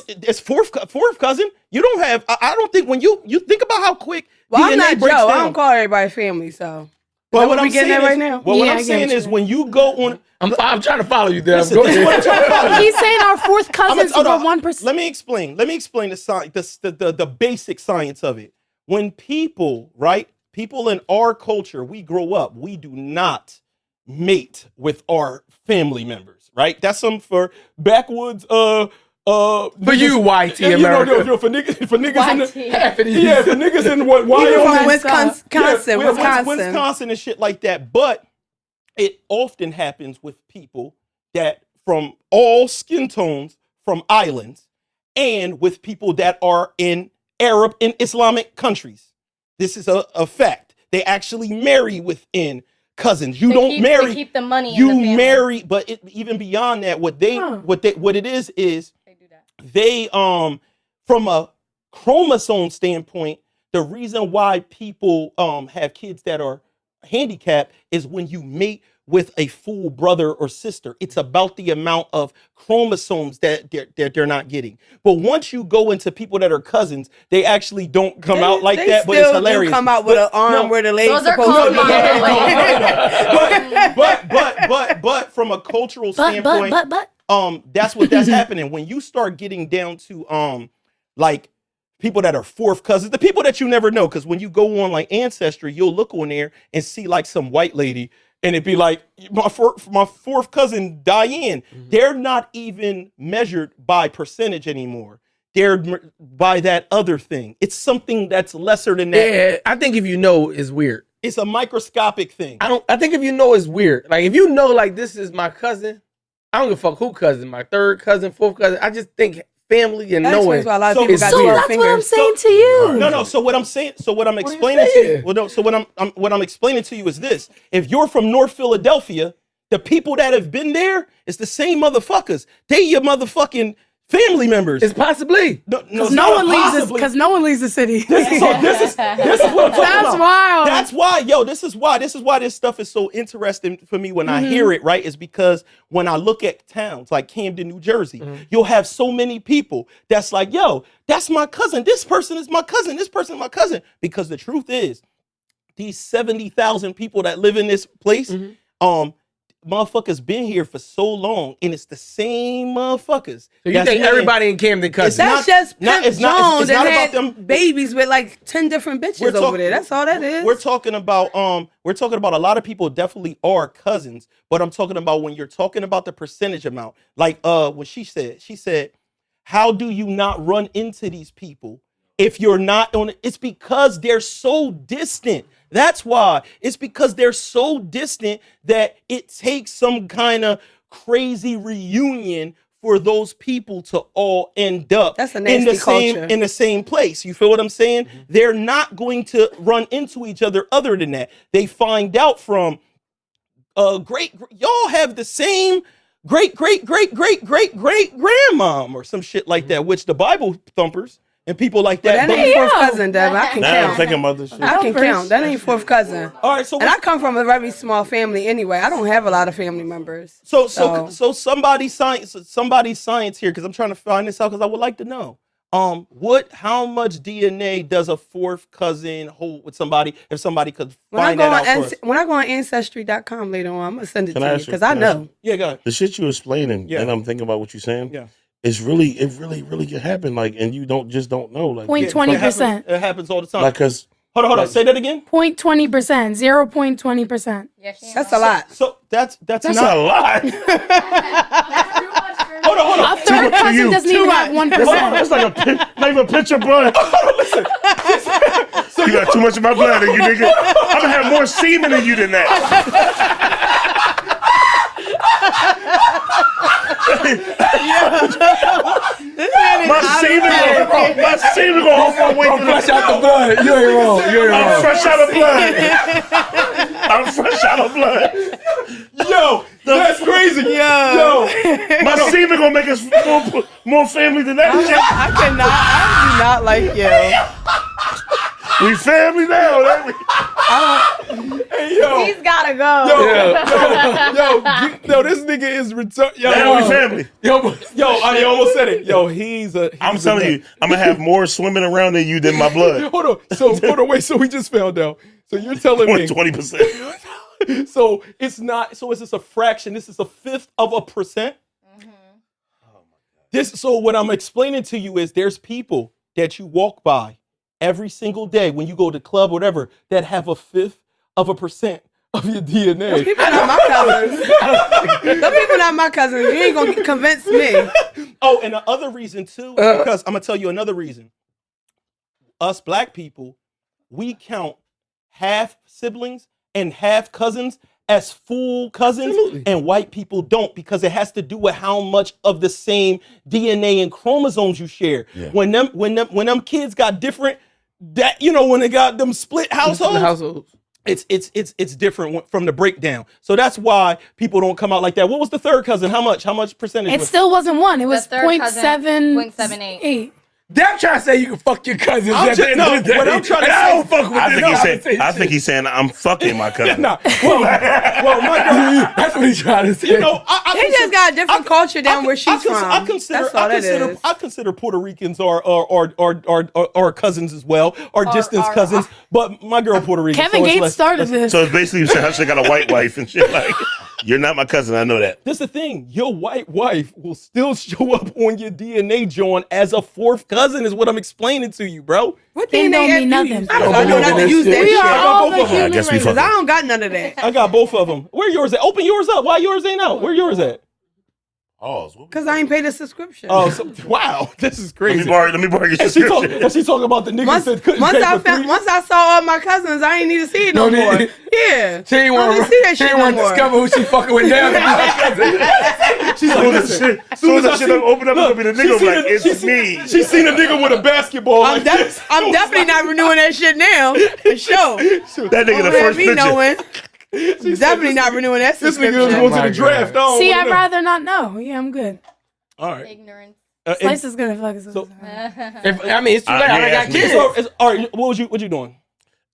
It's fourth cousin. You don't have. I don't think when you think about how quick Well, DNA I'm not breaks Joe. down. I don't call everybody family, so. But what I'm we getting saying at right is, now? well, what Yeah, I I'm get saying what is you when you go on. I'm trying to follow you, Dev. Listen, Go this is what I'm ahead. trying to follow you. He's saying our fourth cousins were 1%. Let me explain the science, the basic science of it. When people in our culture, we grow up, we do not mate with our family members, right? That's something for backwoods. For you, YT America. For niggas in the, Half of these. yeah, for niggas in what Even from Wyoming, Wisconsin, yeah, Wisconsin and shit like that. But it often happens with people that from all skin tones, from islands, and with people that are in Arab and Islamic countries. This is a fact. They actually marry within cousins. You don't marry. They keep the money. You in the family. marry, but even beyond that, what it is They do that. they from a chromosome standpoint, the reason why people have kids that are handicapped is when you mate with a full brother or sister. It's about the amount of chromosomes that they're not getting. But once you go into people that are cousins, they actually don't come out like that. But it's hilarious. They come out with an arm where the leg's Those are supposed to be. but from a cultural standpoint, that's happening when you start getting down to like people that are fourth cousins, the people that you never know. Because when you go on like Ancestry, you'll look on there and see like some white lady, and it'd be like my fourth cousin Diane. Mm-hmm. They're not even measured by percentage anymore. They're by that other thing. It's something that's lesser than that. Yeah, I think if you know, it's weird. It's a microscopic thing. I think if you know, it's weird. Like if you know, like this is my cousin, I don't give a fuck who cousin, my third cousin, fourth cousin. I just think family and That knowing. explains why a lot of So- people got so 12 that's fingers. what I'm saying to you. No. So what I'm saying, what I'm explaining to saying? you, well, no. So what I'm explaining to you is this: if you're from North Philadelphia, the people that have been there, it's the same motherfuckers. They your motherfucking family members. It's possibly. Because no one leaves the city. This is what I'm talking That's about. wild. That's why, this is why this stuff is so interesting for me when I hear it, right? Is because when I look at towns like Camden, New Jersey, you'll have so many people that's like, yo, that's my cousin. This person is my cousin. This person is my cousin. Because the truth is, these 70,000 people that live in this place, motherfuckers been here for so long, and it's the same motherfuckers. So you think everybody in Camden cousin? That's just Pimp it's not Jones that about had them babies with like 10 different bitches over there. That's all that is. We're talking about a lot of people definitely are cousins, but I'm talking about when you're talking about the percentage amount. Like what she said, how do you not run into these people if you're not on it? It's because they're so distant. That's why. It's because they're so distant that it takes some kind of crazy reunion for those people to all end up That's a nasty culture. in the same place. You feel what I'm saying? They're not going to run into each other other than that. They find out from y'all have the same great grandmom or some shit like that, which the Bible thumpers and people like that. That ain't fourth cousin, Devin. I can Now I'm count. thinking about this shit. I can count. That ain't fourth cousin. All right, so And I come from a very small family anyway. I don't have a lot of family members. So somebody's science here, because I'm trying to find this out because I would like to know. How much DNA does a fourth cousin hold with somebody if somebody could find that out for us? When I go on Ancestry.com later on, I'm gonna send it Can I to you ask you- because I can I ask know. you- Yeah, go ahead. The shit you explaining, Yeah. and I'm thinking about what you're saying. Yeah. It really can happen. Like, and you don't know. Like, 0.20%. It happens all the time. like, cause Hold on. Say that again. 0.20%. 0.20%. Yeah, she ain't That's lying. a lot. So that's that's not. a lot. That's too much for me. Hold on. A third cousin you. doesn't even have 1%. That's like not even a picture of blood. Listen. You got too much of my blood in you, nigga. I'm gonna have more semen in you than that. This man is My semen go all my way to the fresh out the blood. You ain't wrong. I'm fresh out of blood. I'm fresh out of blood. Yo, that's crazy. Yo. My semen gonna make us more family than that shit. I do not like you. We family now, ain't we? Hey, yo. He's gotta go. Yo, this nigga is retarded. Now we family. I almost said it. Yo, I'm telling you, I'm gonna have more swimming around in you than my blood. Hold on, wait. So we just found out. So you're telling me 20%. So it's not. So it's just a fraction. This is a 1/5 of a percent. So what I'm explaining to you is there's people that you walk by every single day when you go to the club, whatever, that have a 1/5 of a percent of your DNA. Those people not my cousins. Those people not my cousins. You ain't gonna convince me. Oh, and the other reason too, because I'm gonna tell you another reason. Us black people, we count half siblings and half cousins as full cousins. Absolutely. And white people don't, because it has to do with how much of the same DNA and chromosomes you share. Yeah. When them kids got different, that when they got them split households. It's different from the breakdown. So that's why people don't come out like that. What was the third cousin? How much percentage? It still wasn't 1. It was 0.78. Them trying to say you can fuck your cousins. What I'm trying to say, I don't fuck with them. I think he's saying I'm fucking my cousin. Well, my girl, that's what he's trying to say. They just got a different culture down where she's from. I consider Puerto Ricans are cousins as well, or distance cousins. But my girl Puerto Rican. Kevin Gates started this. So it's basically saying I should got a white wife and shit. Like, you're not my cousin. I know that. That's the thing. Your white wife will still show up on your DNA, John, as a 4th cousin. Is what I'm explaining to you, bro. What they DNA don't mean nothing. I don't know not to use that shit. I guess we fucking. I don't got none of that. I got both of them. Where yours at? Open yours up. Why yours ain't out? Where yours at? Because I ain't paid a subscription. Oh, wow, this is crazy. Let me borrow your subscription. She talking about the niggas that couldn't once pay I saw all my cousins, I ain't need to see it no more. Yeah, she ain't want to see that shit no more. Discover who she fucking with now. She's like, listen. Soon as that shit open up, it'll be the nigga like, it's me. She seen a nigga with a basketball. I'm definitely not renewing that shit now. For sure. That nigga the first picture. She's definitely not renewing that subscription. This nigga was going to the draft. See, I'd rather not know. Yeah, I'm good. All right. Ignorance. Slice is gonna fuck us up. It's too late. I got kids. All right, what you doing?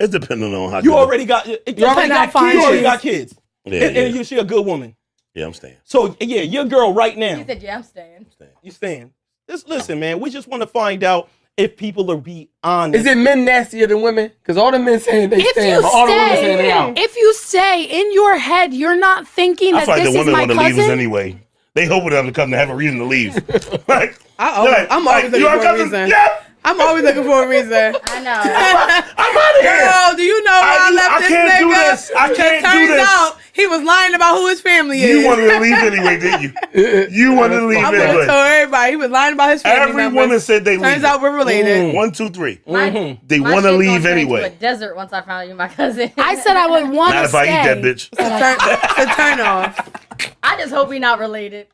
It's depending on how you already got. You already got kids. Yeah, and she a good woman. Yeah, I'm staying. So yeah, your girl right now. He said, "Yeah, I'm staying." You staying? Listen, man. We just want to find out if people are be honest. Is it men nastier than women? Because all the men saying they staying, but all the women saying they out. If you stay in your head, you're not thinking that this is my cousin. I feel like the women want to leave us anyway. They hoping them to come to have a reason to leave. I'm always looking for a reason. Yeah. I'm always looking for a reason. I know. I'm out of here. Girl, do you know I left this nigga? Do this. I can't do this. Out, he was lying about who his family is. You wanted to leave anyway, didn't you? You wanted to leave anyway. I told everybody he was lying about his family. Every woman said they leave. Turns out we're related. 1, 2, 3. They want to leave anyway. Into a desert once I found you, my cousin. I said I would want to stay. Not if I eat that bitch. It's a turn off. I just hope we not related.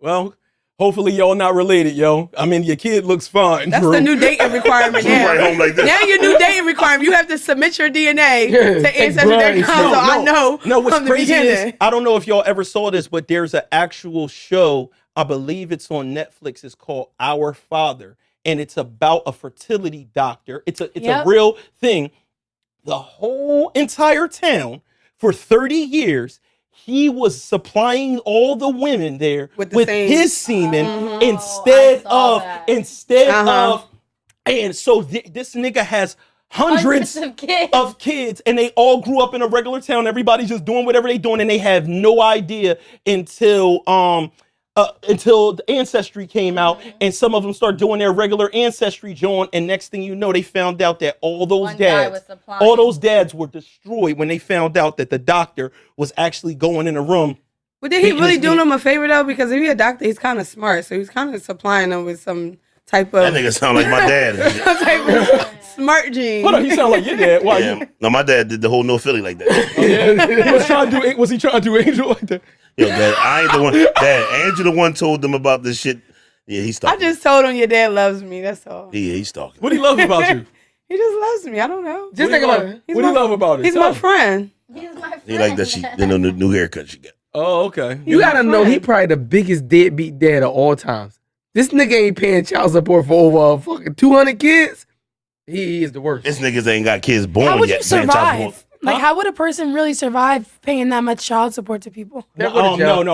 Well, hopefully y'all not related, yo. I mean, your kid looks fine. That's the new dating requirement now. Right home like this. Now your new dating requirement, you have to submit your DNA to Ancestry.com. So I know. No, what's crazy is, I don't know if y'all ever saw this, but there's an actual show. I believe it's on Netflix. It's called Our Father, and it's about a fertility doctor. It's a real thing. The whole entire town for 30 years. He was supplying all the women there with his semen instead of, and so this nigga has hundreds of kids, and they all grew up in a regular town. Everybody's just doing whatever they doing, and they have no idea until the Ancestry came out, and some of them started doing their regular Ancestry, John, and next thing you know, they found out that all those dads were destroyed when they found out that the doctor was actually going in a room. But did he really do them a favor, though? Because if he's a doctor, he's kind of smart, so he's kind of supplying them with some type of... That nigga sound like my dad. Type of smart gene. Hold on, he sound like your dad. Why? Yeah. No, my dad did the whole no Philly like that. Was he trying to do angel like that? Yo, Dad, I ain't the one. Dad, Andrew the one told them about this shit. Yeah, he's I stalking. just told him your dad loves me. That's all. Yeah, he's stalking. What do you love about you? He just loves me. I don't know. Just think about it. What do you love about it? He's my friend. He's my friend. He like that she, the new haircut she got. Oh, okay. You gotta know he probably the biggest deadbeat dad of all times. This nigga ain't paying child support for over fucking 200 kids. He is the worst. This niggas ain't got kids born How would yet. you paying child support. survive? Like, how would a person really survive paying that much child support to people? No,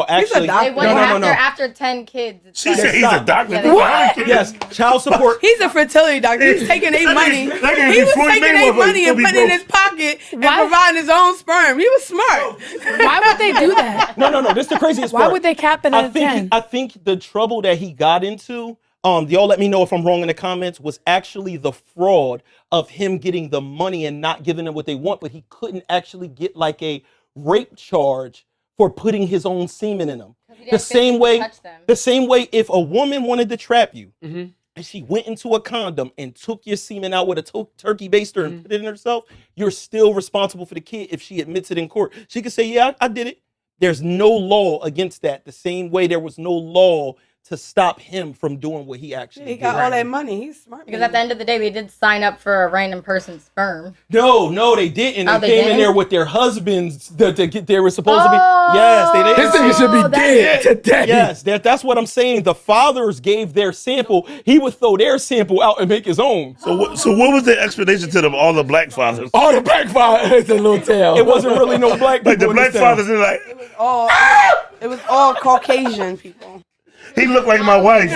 actually. doctor. They wouldn't No. after 10 kids. It's She like- said he's a doctor. What? Yes, child support. He's a fertility doctor. He's taking their money. that nigga He be was Floyd taking their Mayweather. money He'll and be putting it in broke. his pocket and Why? providing his own sperm. He was smart. Why would they do that? No. This is the craziest Why part. would they cap it I at think 10? I think the trouble that he got into, y'all let me know if I'm wrong in the comments, was actually the fraud of him getting the money and not giving them what they want, but he couldn't actually get like a rape charge for putting his own semen in them. He didn't The same way, touch them. the same way if a woman wanted to trap you Mhm. and she went into a condom and took your semen out with a turkey baster and put it in herself, you're still responsible for the kid if she admits it in court. She could say, yeah, I did it. There's no law against that. The same way there was no law to stop him from doing what he actually He did. got all that money. He's smart. Because at the end of the day, they did sign up for a random person's sperm. No, they didn't. Oh, They they came in didn't? there with their husbands to get. They were supposed to be. Oh, Yes, they did. This nigga should be dead today. Yes, that's what I'm saying. The fathers gave their sample. He would throw their sample out and make his own. So what was the explanation to them? All the black fathers. All the backfire is a little tail. It wasn't really no black people. Like the in black this town. fathers are like, It was all Caucasian people. he looked like my wife.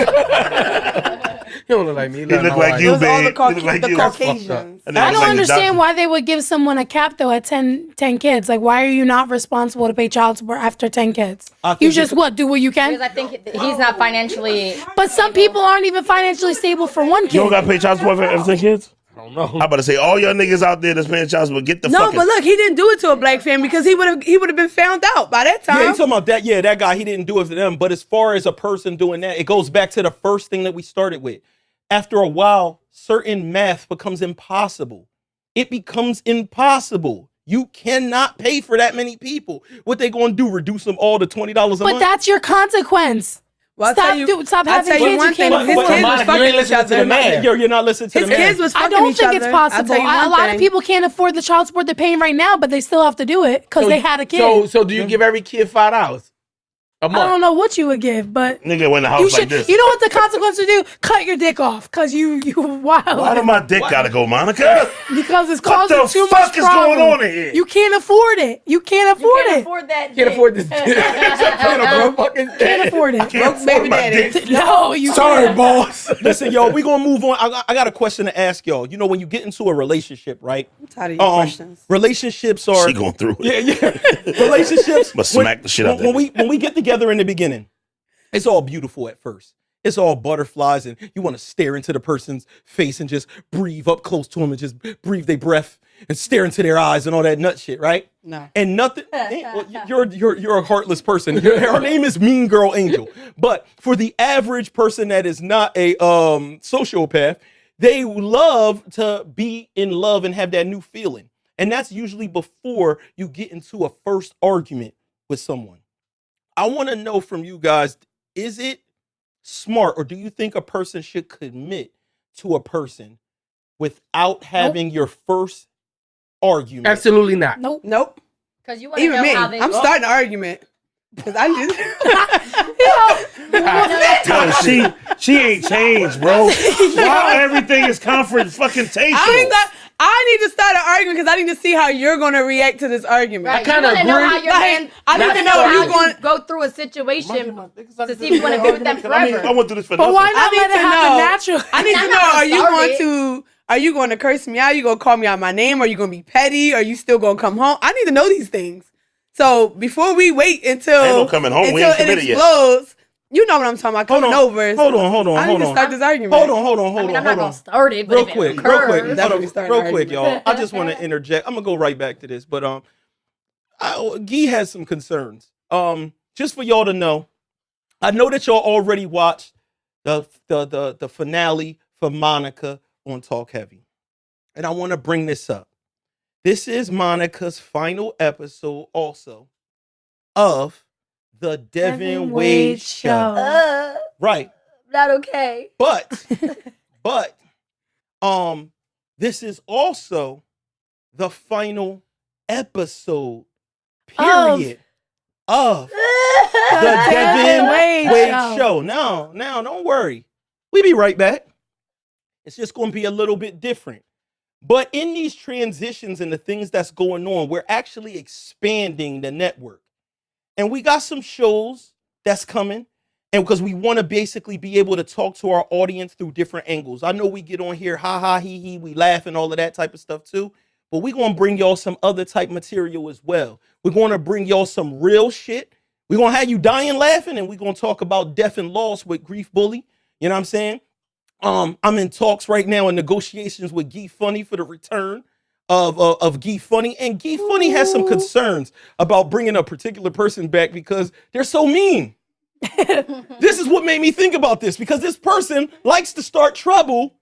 He don't look like me. He looked like It you, was all babe. the, He looked like the you. Caucasians. And they I look don't like the understand doctor. why they would give someone a cap though at 10 kids. Like, why are you not responsible to pay child support after 10 kids? I think You just do what you Because can. I think he's not financially. But some people aren't even financially stable for one You don't kid. got to pay child support for everything, kids? I don't know. I'm about to say, all y'all niggas out there that's paying child support, get the No, fucking... but look, he didn't do it to a black family because he would have been found out by that time. Yeah, you talking about that? Yeah, that guy. He didn't do it for them. But as far as a person doing that, it goes back to the first thing that we started with. After a while, certain math becomes impossible. It becomes impossible. You cannot pay for that many people. What they gonna do? Reduce them all to $20 a But month? that's your consequence. Well, I'll Stop tell you- stop I'll having tell you kids. one You thing. can't His But- kids but was you fucking ain't each listening to the other. man. You're not listening to His the man. kids was I fucking don't each think other. it's I'll possible. tell you one A lot of thing. people can't afford the child support they're paying right now, but they still have to do it because they had a kid. So do you give every kid $5 a I month? don't know what you would give, but Nigga went in the house you like should. this. You know what the consequence to do? Cut your dick off because you Why do wild. my dick gotta go, Monica? Because it's What causing the too fuck much is problem. going on in here? You can't afford it. You can't afford Can't it. afford that. Can't afford this. Can't afford it. Can't Broke baby afford my daddy. dick. No, you Sorry, can't. boss. Listen, y'all, we gonna move on. I got a question to ask y'all. You know, when you get into a relationship, right? I'm tired of your questions. Relationships are She going through it. yeah. Relationships. But smack the shit out when that when we get together in the beginning, it's all beautiful at first. It's all butterflies, and you want to stare into the person's face and just breathe up close to them and just breathe their breath and stare into their eyes and all that nut shit, right? No. And nothing. Well, you're a heartless person. Her name is Mean Girl Angel. But for the average person that is not a sociopath, they love to be in love and have that new feeling. And that's usually before you get into a first argument with someone. I want to know from you guys, is it smart, or do you think a person should commit to a person without having your first argument? Absolutely not. Nope. Nope. Because you want to Even know me. how they. I'm starting an argument. Because I just. Yo, she ain't changed, bro. Why everything is confrontational? I need to start an argument because I need to see how you're going to react to this argument. Right, I kinda you wanna know agree. how your Like, man. I need you to wanna know if how you going- go through a situation to to see if you want to be with them forever. I went through this for But nothing. why not I need let it to happen know. naturally? I need to I'm know, not are you gonna going start to... Are you going to curse me out? Are you going to call me out my name? Are you going to be petty? Are you still going to come home? I need to know these things. So before we wait until... Ain't no coming home. We until ain't it committed yet. explodes, you know what I'm talking about. Coming over. Hold on. I need to start this argument. Hold on. I mean, I'm not gonna start it, but Real if quick, it real occurs, quick, Definitely start an real quick, argument. y'all. I just want to interject. I'm gonna go right back to this, but Gee has some concerns. Just for y'all to know, I know that y'all already watched the finale for Monica on Talk Heavy, and I want to bring this up. This is Monica's final episode, also of the Devinwade Show. Right. not okay. But this is also the final episode, period, of the Devinwade Show. Now, don't worry. We be right back. It's just going to be a little bit different. But in these transitions and the things that's going on, we're actually expanding the network. And we got some shows that's coming. And because we want to basically be able to talk to our audience through different angles. I know we get on here, ha ha, he he, we laugh and all of that type of stuff too. But we're going to bring y'all some other type material as well. We're going to bring y'all some real shit. We're going to have you dying laughing, and we're going to talk about death and loss with Grief Bully. You know what I'm saying? I'm in talks right now in negotiations with GHEEFUNNY for the return of GHEEFUNNY. And GHEEFUNNY has some concerns about bringing a particular person back because they're so mean. This is what made me think about this, because this person likes to start trouble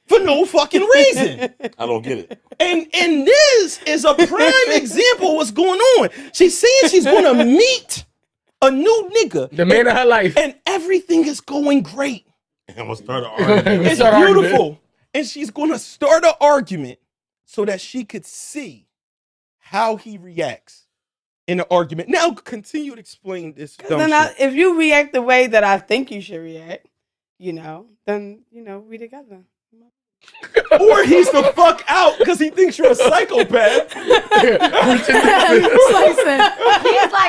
for no fucking reason. I don't get it. And this is a prime example of what's going on. She's saying she's going to meet a new nigga. The man of her life. And everything is going great. I'm going to start an argument. It's beautiful. And she's going to start an argument so that she could see how he reacts in the argument. Now continue to explain this dumb shit. If you react the way that I think you should react, then, we together. Or he's the fuck out because he thinks you're a psychopath. He's like,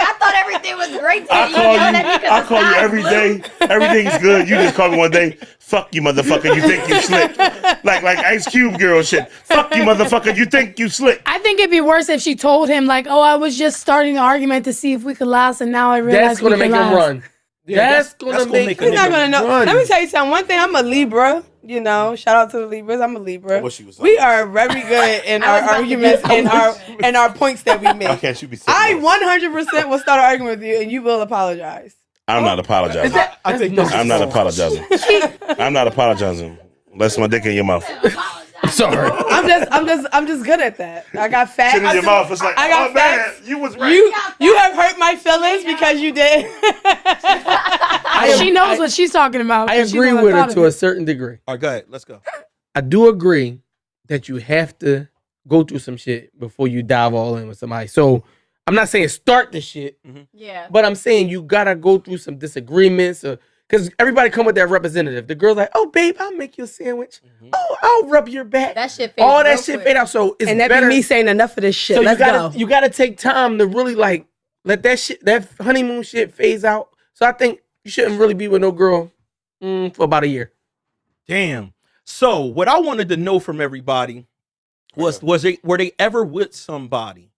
I thought everything was great today. I call you every day. Everything's good. You just call me one day. Fuck you, motherfucker. You think you slick. Like Ice Cube girl shit. Fuck you, motherfucker. You think you slick. I think it'd be worse if she told him, like, oh, I was just starting the argument to see if we could last, and now I realize that's gonna make him run. Yeah, that's gonna make He's not gonna know. run. Let me tell you something. One thing, I'm a Libra. Shout out to the Libras. I'm a Libra. What she was We are very good in our arguments and our points that we make. How can't you be saying I 100% will start an argument with you, and you will apologize. I'm not apologizing. I think no. I'm not apologizing. I'm not apologizing. Unless my dick in your mouth. I'm sorry. I'm just good at that. I got facts. Shit in your mouth. It's like, I got facts. man, you was right. You have hurt my feelings because you did. She knows what she's talking about. I agree with her to a certain degree. All right, go ahead. Let's go. I do agree that you have to go through some shit before you dive all in with somebody. So I'm not saying start the shit. Yeah. But I'm saying you gotta go through some disagreements, because everybody come with that representative. The girl's like, "Oh, babe, I'll make you a sandwich. Oh, I'll rub your back." That shit. All that shit fade out. So it's And that better. be me saying enough of this shit. So Let's you gotta take time to really like let that honeymoon shit phase out. So I think you shouldn't really be with no girl for about a year. Damn. So what I wanted to know from everybody were they ever with somebody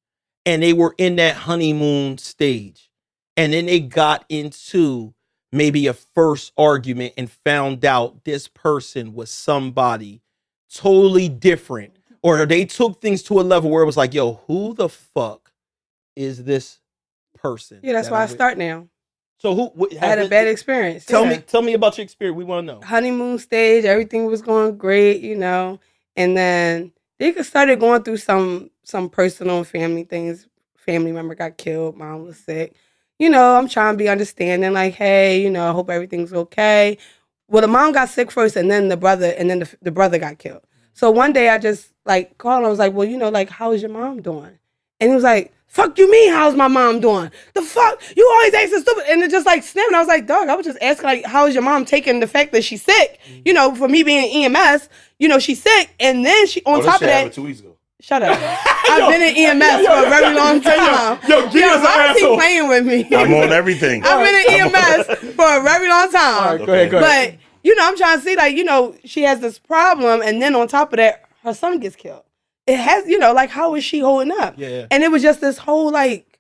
and they were in that honeymoon stage and then they got into maybe a first argument and found out this person was somebody totally different, or they took things to a level where it was like, yo, who the fuck is this person? Yeah, that's why I start now. So I had a bad experience. Tell me about your experience. We want to know. Honeymoon stage, everything was going great, and then they started going through some personal family things. Family member got killed, mom was sick. I'm trying to be understanding, like, hey, I hope everything's okay. Well, the mom got sick first, and then the brother, the brother got killed. So one day I just like called him. I was like, well, like, how is your mom doing? And he was like, fuck you mean, how's my mom doing? The fuck? You always acting stupid. And it just like snapped. I was like, dog, I was just asking, like, how is your mom taking the fact that she's sick? For me being EMS, she's sick. And then she, on top of that, 2 weeks ago. Shut up. I've been in EMS for a very long time. Why is he playing with me? I'm on everything. I've been in EMS for a very long time. All right, go ahead. But, I'm trying to see, like, she has this problem. And then on top of that, her son gets killed. It has, like, how is she holding up? Yeah. And it was just this whole, like,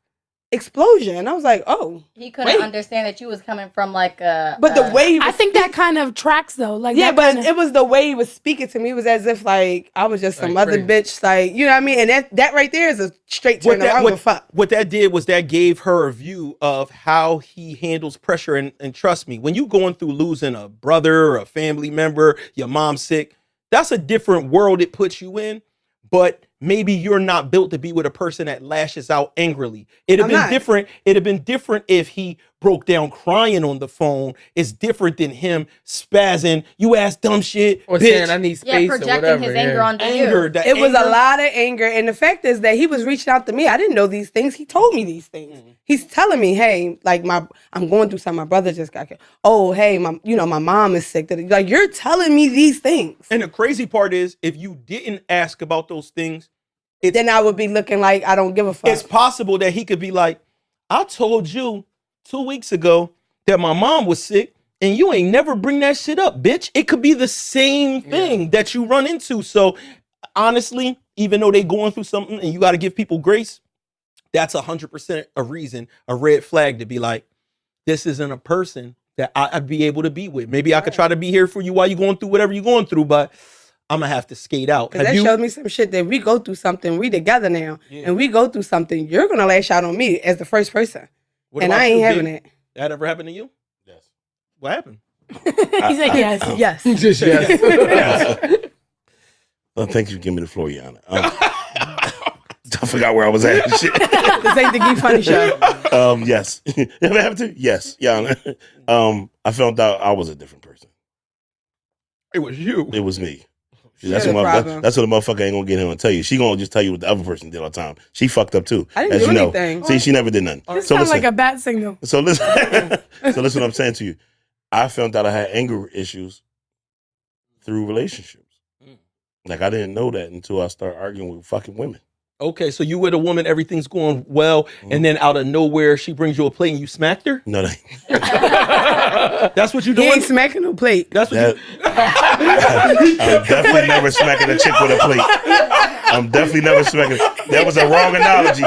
explosion. I was like, oh. He couldn't understand that you was coming from, like, a... But the way he was I think that kind of tracks, though. Like, yeah, but it was the way he was speaking to me. It was as if, like, I was just some like other bitch. Like, you know what I mean? And that right there is a straight turn around. What that did was that gave her a view of how he handles pressure. And trust me, when you going through losing a brother or a family member, your mom's sick, that's a different world it puts you in. But maybe you're not built to be with a person that lashes out angrily. It'd have been different. It'd have been different if he broke down crying on the phone is different than him spazzing. You ask dumb shit, Or bitch. saying I need space or projecting whatever. his anger onto you. That It was a anger. lot of anger, and the fact is that he was reaching out to me. I didn't know these things. He told me these things. He's telling me, "Hey, like I'm going through something. My brother just got killed. Oh, hey, my mom is sick." Like you're telling me these things, And the crazy part is, if you didn't ask about those things, then I would be looking like I don't give a fuck. it's possible that he could be like, I told you 2 weeks ago that my mom was sick and you ain't never bring that shit up, bitch. It could be the same thing that you run into. So honestly, even though they going through something and you got to give people grace, that's 100% a reason, a red flag to be like, this isn't a person that I'd be able to be with. Maybe I could try to be here for you while you're going through whatever you're going through, but I'm gonna have to skate out. Because that showed me some shit that we go through something, we together now, and we go through something, you're gonna lash out on me as the first person. What And about I ain't you, having D? it. That ever happened to you? Yes. What happened? He's like, yes. Yes. Just yes. Well, thank you for giving me the floor, Yana. I forgot where I was at. Shit. This ain't the GHEEFUNNY show. Yes. Ever happened to you? Yes, Yana. I found out I was a different person. It was you. It was me. She That's had what, a problem. that's what the motherfucker ain't gonna get him and tell you. She gonna just tell you what the other person did all the time. She fucked up too. I didn't as do you know. anything. See, she never did nothing. This So sounds listen, like a bat signal. so listen, so listen what I'm saying to you. I found out I had anger issues through relationships. Like I didn't know that until I started arguing with fucking women. Okay, so you with a woman, everything's going well, and then out of nowhere, she brings you a plate and you smacked her? No, That's what you He doing? ain't smacking no plate. That's what that, you... I'm definitely never smacking a chick with a plate. I'm definitely never smacking. That was a wrong analogy.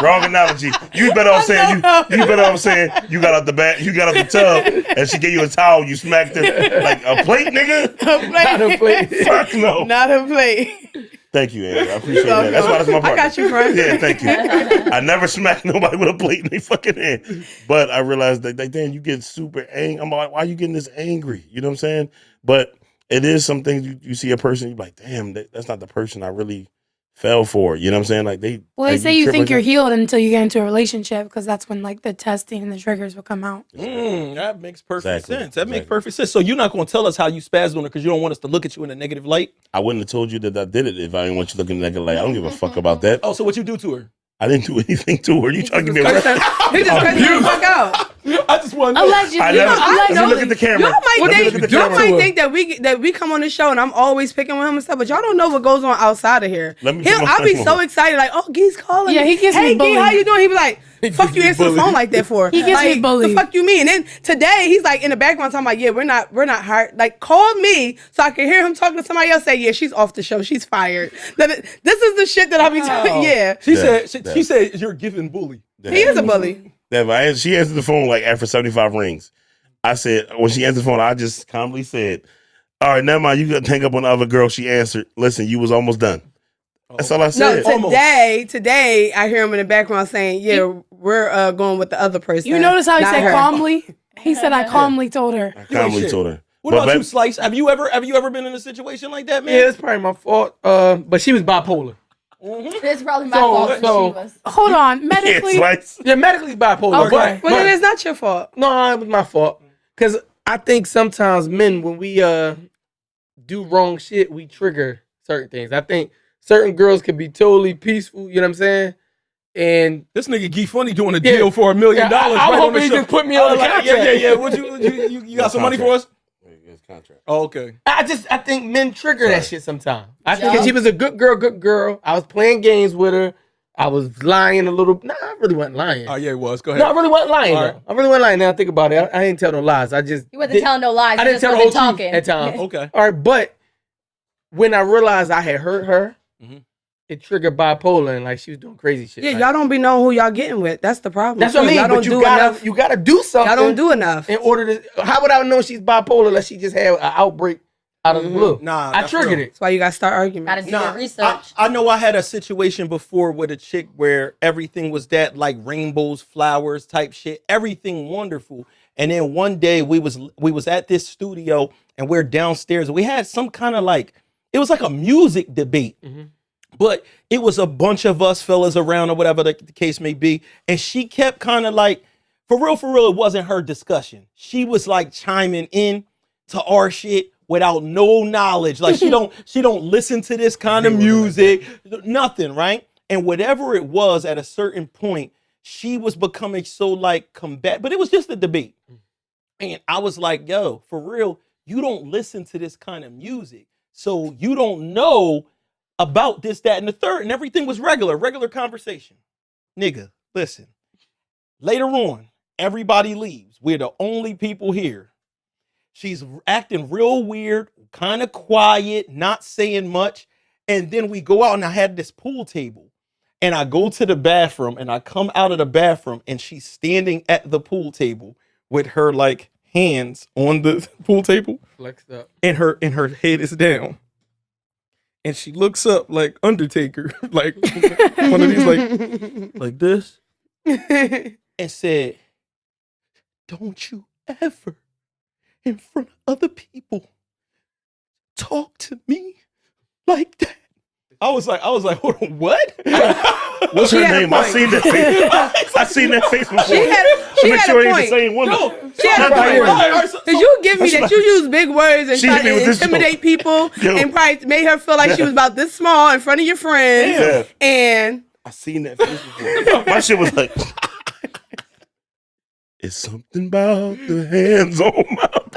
Wrong analogy. You better off saying you better off saying you got out the bat, you got out the tub, and she gave you a towel. You smacked her like a plate, nigga. Not a plate. Fuck no. Not a plate. Thank you, Andrew. I appreciate that. That's why that's my partner. I got you, friend. Yeah, thank you. I never smacked nobody with a plate in their fucking hand. But I realized that, like, damn, you get super angry. I'm like, why are you getting this angry? You know what I'm saying? But it is some things you see a person, you're like, damn, that's not the person I really fell for. You know what I'm saying? Like they. Well, they like, say you trip think like you're that. healed until you get into a relationship because that's when like the testing and the triggers will come out. that makes perfect Exactly. sense. That makes Exactly. perfect sense. So you're not going to tell us how you spazzed on her because you don't want us to look at you in a negative light? I wouldn't have told you that I did it if I didn't want you looking like I don't give a fuck about that. Oh, so what you do to her? I didn't do anything to her. You trying to give me a reference? He just cursed the fuck out. I just want to know. Allegedly. I never. Let me allegedly. look at the camera. Y'all might Let me think, look at the y'all camera. might think that we come on the show and I'm always picking with him and stuff, but y'all don't know what goes on outside of here. Let me put my I'll be phone so on. excited, like, oh, Gee's calling. Yeah, me. he gets hey, me bullied. Gee, how you doing? He be like, fuck gets you me answer the bullied. phone like that for? He gets like, me bullied. The fuck you mean? And then today he's like in the background talking about, yeah, we're not hired. Like, call me so I can hear him talking to somebody else. Say, yeah, she's off the show. She's fired. This is the shit that I be talking. Yeah, She Yeah, said yeah. she said you're giving bully. he is a bully. Yeah, but she answered the phone like after 75 rings. I said, when she answered the phone, I just calmly said, all right, never mind. You got to hang up on the other girl. She answered, listen, you was almost done. That's all I No, said. today I hear him in the background saying, yeah, we're going with the other person. You notice how he not said her. calmly? He said, I calmly told her. I calmly shit. told her. What But about you, babe- Slice? Have you ever been in a situation like that, man? Yeah, it's probably my fault. But she was bipolar. It's probably my So- fault that so- she was. Hold on. Yeah, Medically, Slice. Yeah, medically bipolar. Okay. Well, then it's not your fault. No, it was my fault. Because I think sometimes men, when we do wrong shit, we trigger certain things. I think certain girls can be totally peaceful, you know what I'm saying? And This nigga GHEEFUNNY doing a Yeah. deal for $1 million. Yeah, I'm right on hoping the he show. just put me on the contract. Yeah. What you got some money for us? It's contract. Oh, okay. I think men trigger that shit sometimes. I think Yeah. she was a good girl. I was playing games with her. I was lying a little. Nah, I really wasn't lying. Oh yeah, it was. Go ahead. No, I really wasn't lying. All Though. right. I really wasn't lying. Now I think about it. I didn't tell no lies. I just He wasn't telling no lies. I He didn't just tell the whole wasn't truth talking. at times. Okay. All right, but when I realized I had hurt her, Mhm. it triggered bipolar and like she was doing crazy shit. Yeah, like, y'all don't be knowing who y'all getting with. That's the problem. that's what I mean. Y'all But don't you do gotta enough. you gotta do something. Y'all don't do enough. in order to. How would I know she's bipolar unless she just had an outbreak out of the blue? Nah, I that's triggered real. it. That's why you got to start arguing. Gotta do Nah, your research. I know I had a situation before with a chick where everything was that like rainbows, flowers type shit, everything wonderful. And then one day we was at this studio and we're downstairs. We had some kind of like, it was like a music debate. But it was a bunch of us fellas around or whatever the case may be. And she kept kind of like for real, it wasn't her discussion. She was like chiming in to our shit without no knowledge. Like she don't listen to this kind of music, nothing, right? And whatever it was, at a certain point, she was becoming so like combat, but it was just a debate. And I was like, yo, for real, you don't listen to this kind of music. So you don't know about this, that, and the third. And everything was regular conversation. Nigga, listen. Later on, everybody leaves. We're the only people here. She's acting real weird, kind of quiet, not saying much. And then we go out and I had this pool table. And I go to the bathroom and I come out of the bathroom and she's standing at the pool table with her like hands on the pool table. Flexed up. And her head is down. And she looks up like Undertaker, like one of these like this. And said, don't you ever in front of other people talk to me like that. I was like, hold on, what? What's her name? I seen that face. I seen that face before. She make had sure a it ain't the point. same woman. No, She had a point. Did you give me that you use big words and She try hit me to with this intimidate people Yo. and probably made her feel like she was about this small in front of your friends? Yeah. And I seen that face before. My shit was like, it's something about the hands on my body.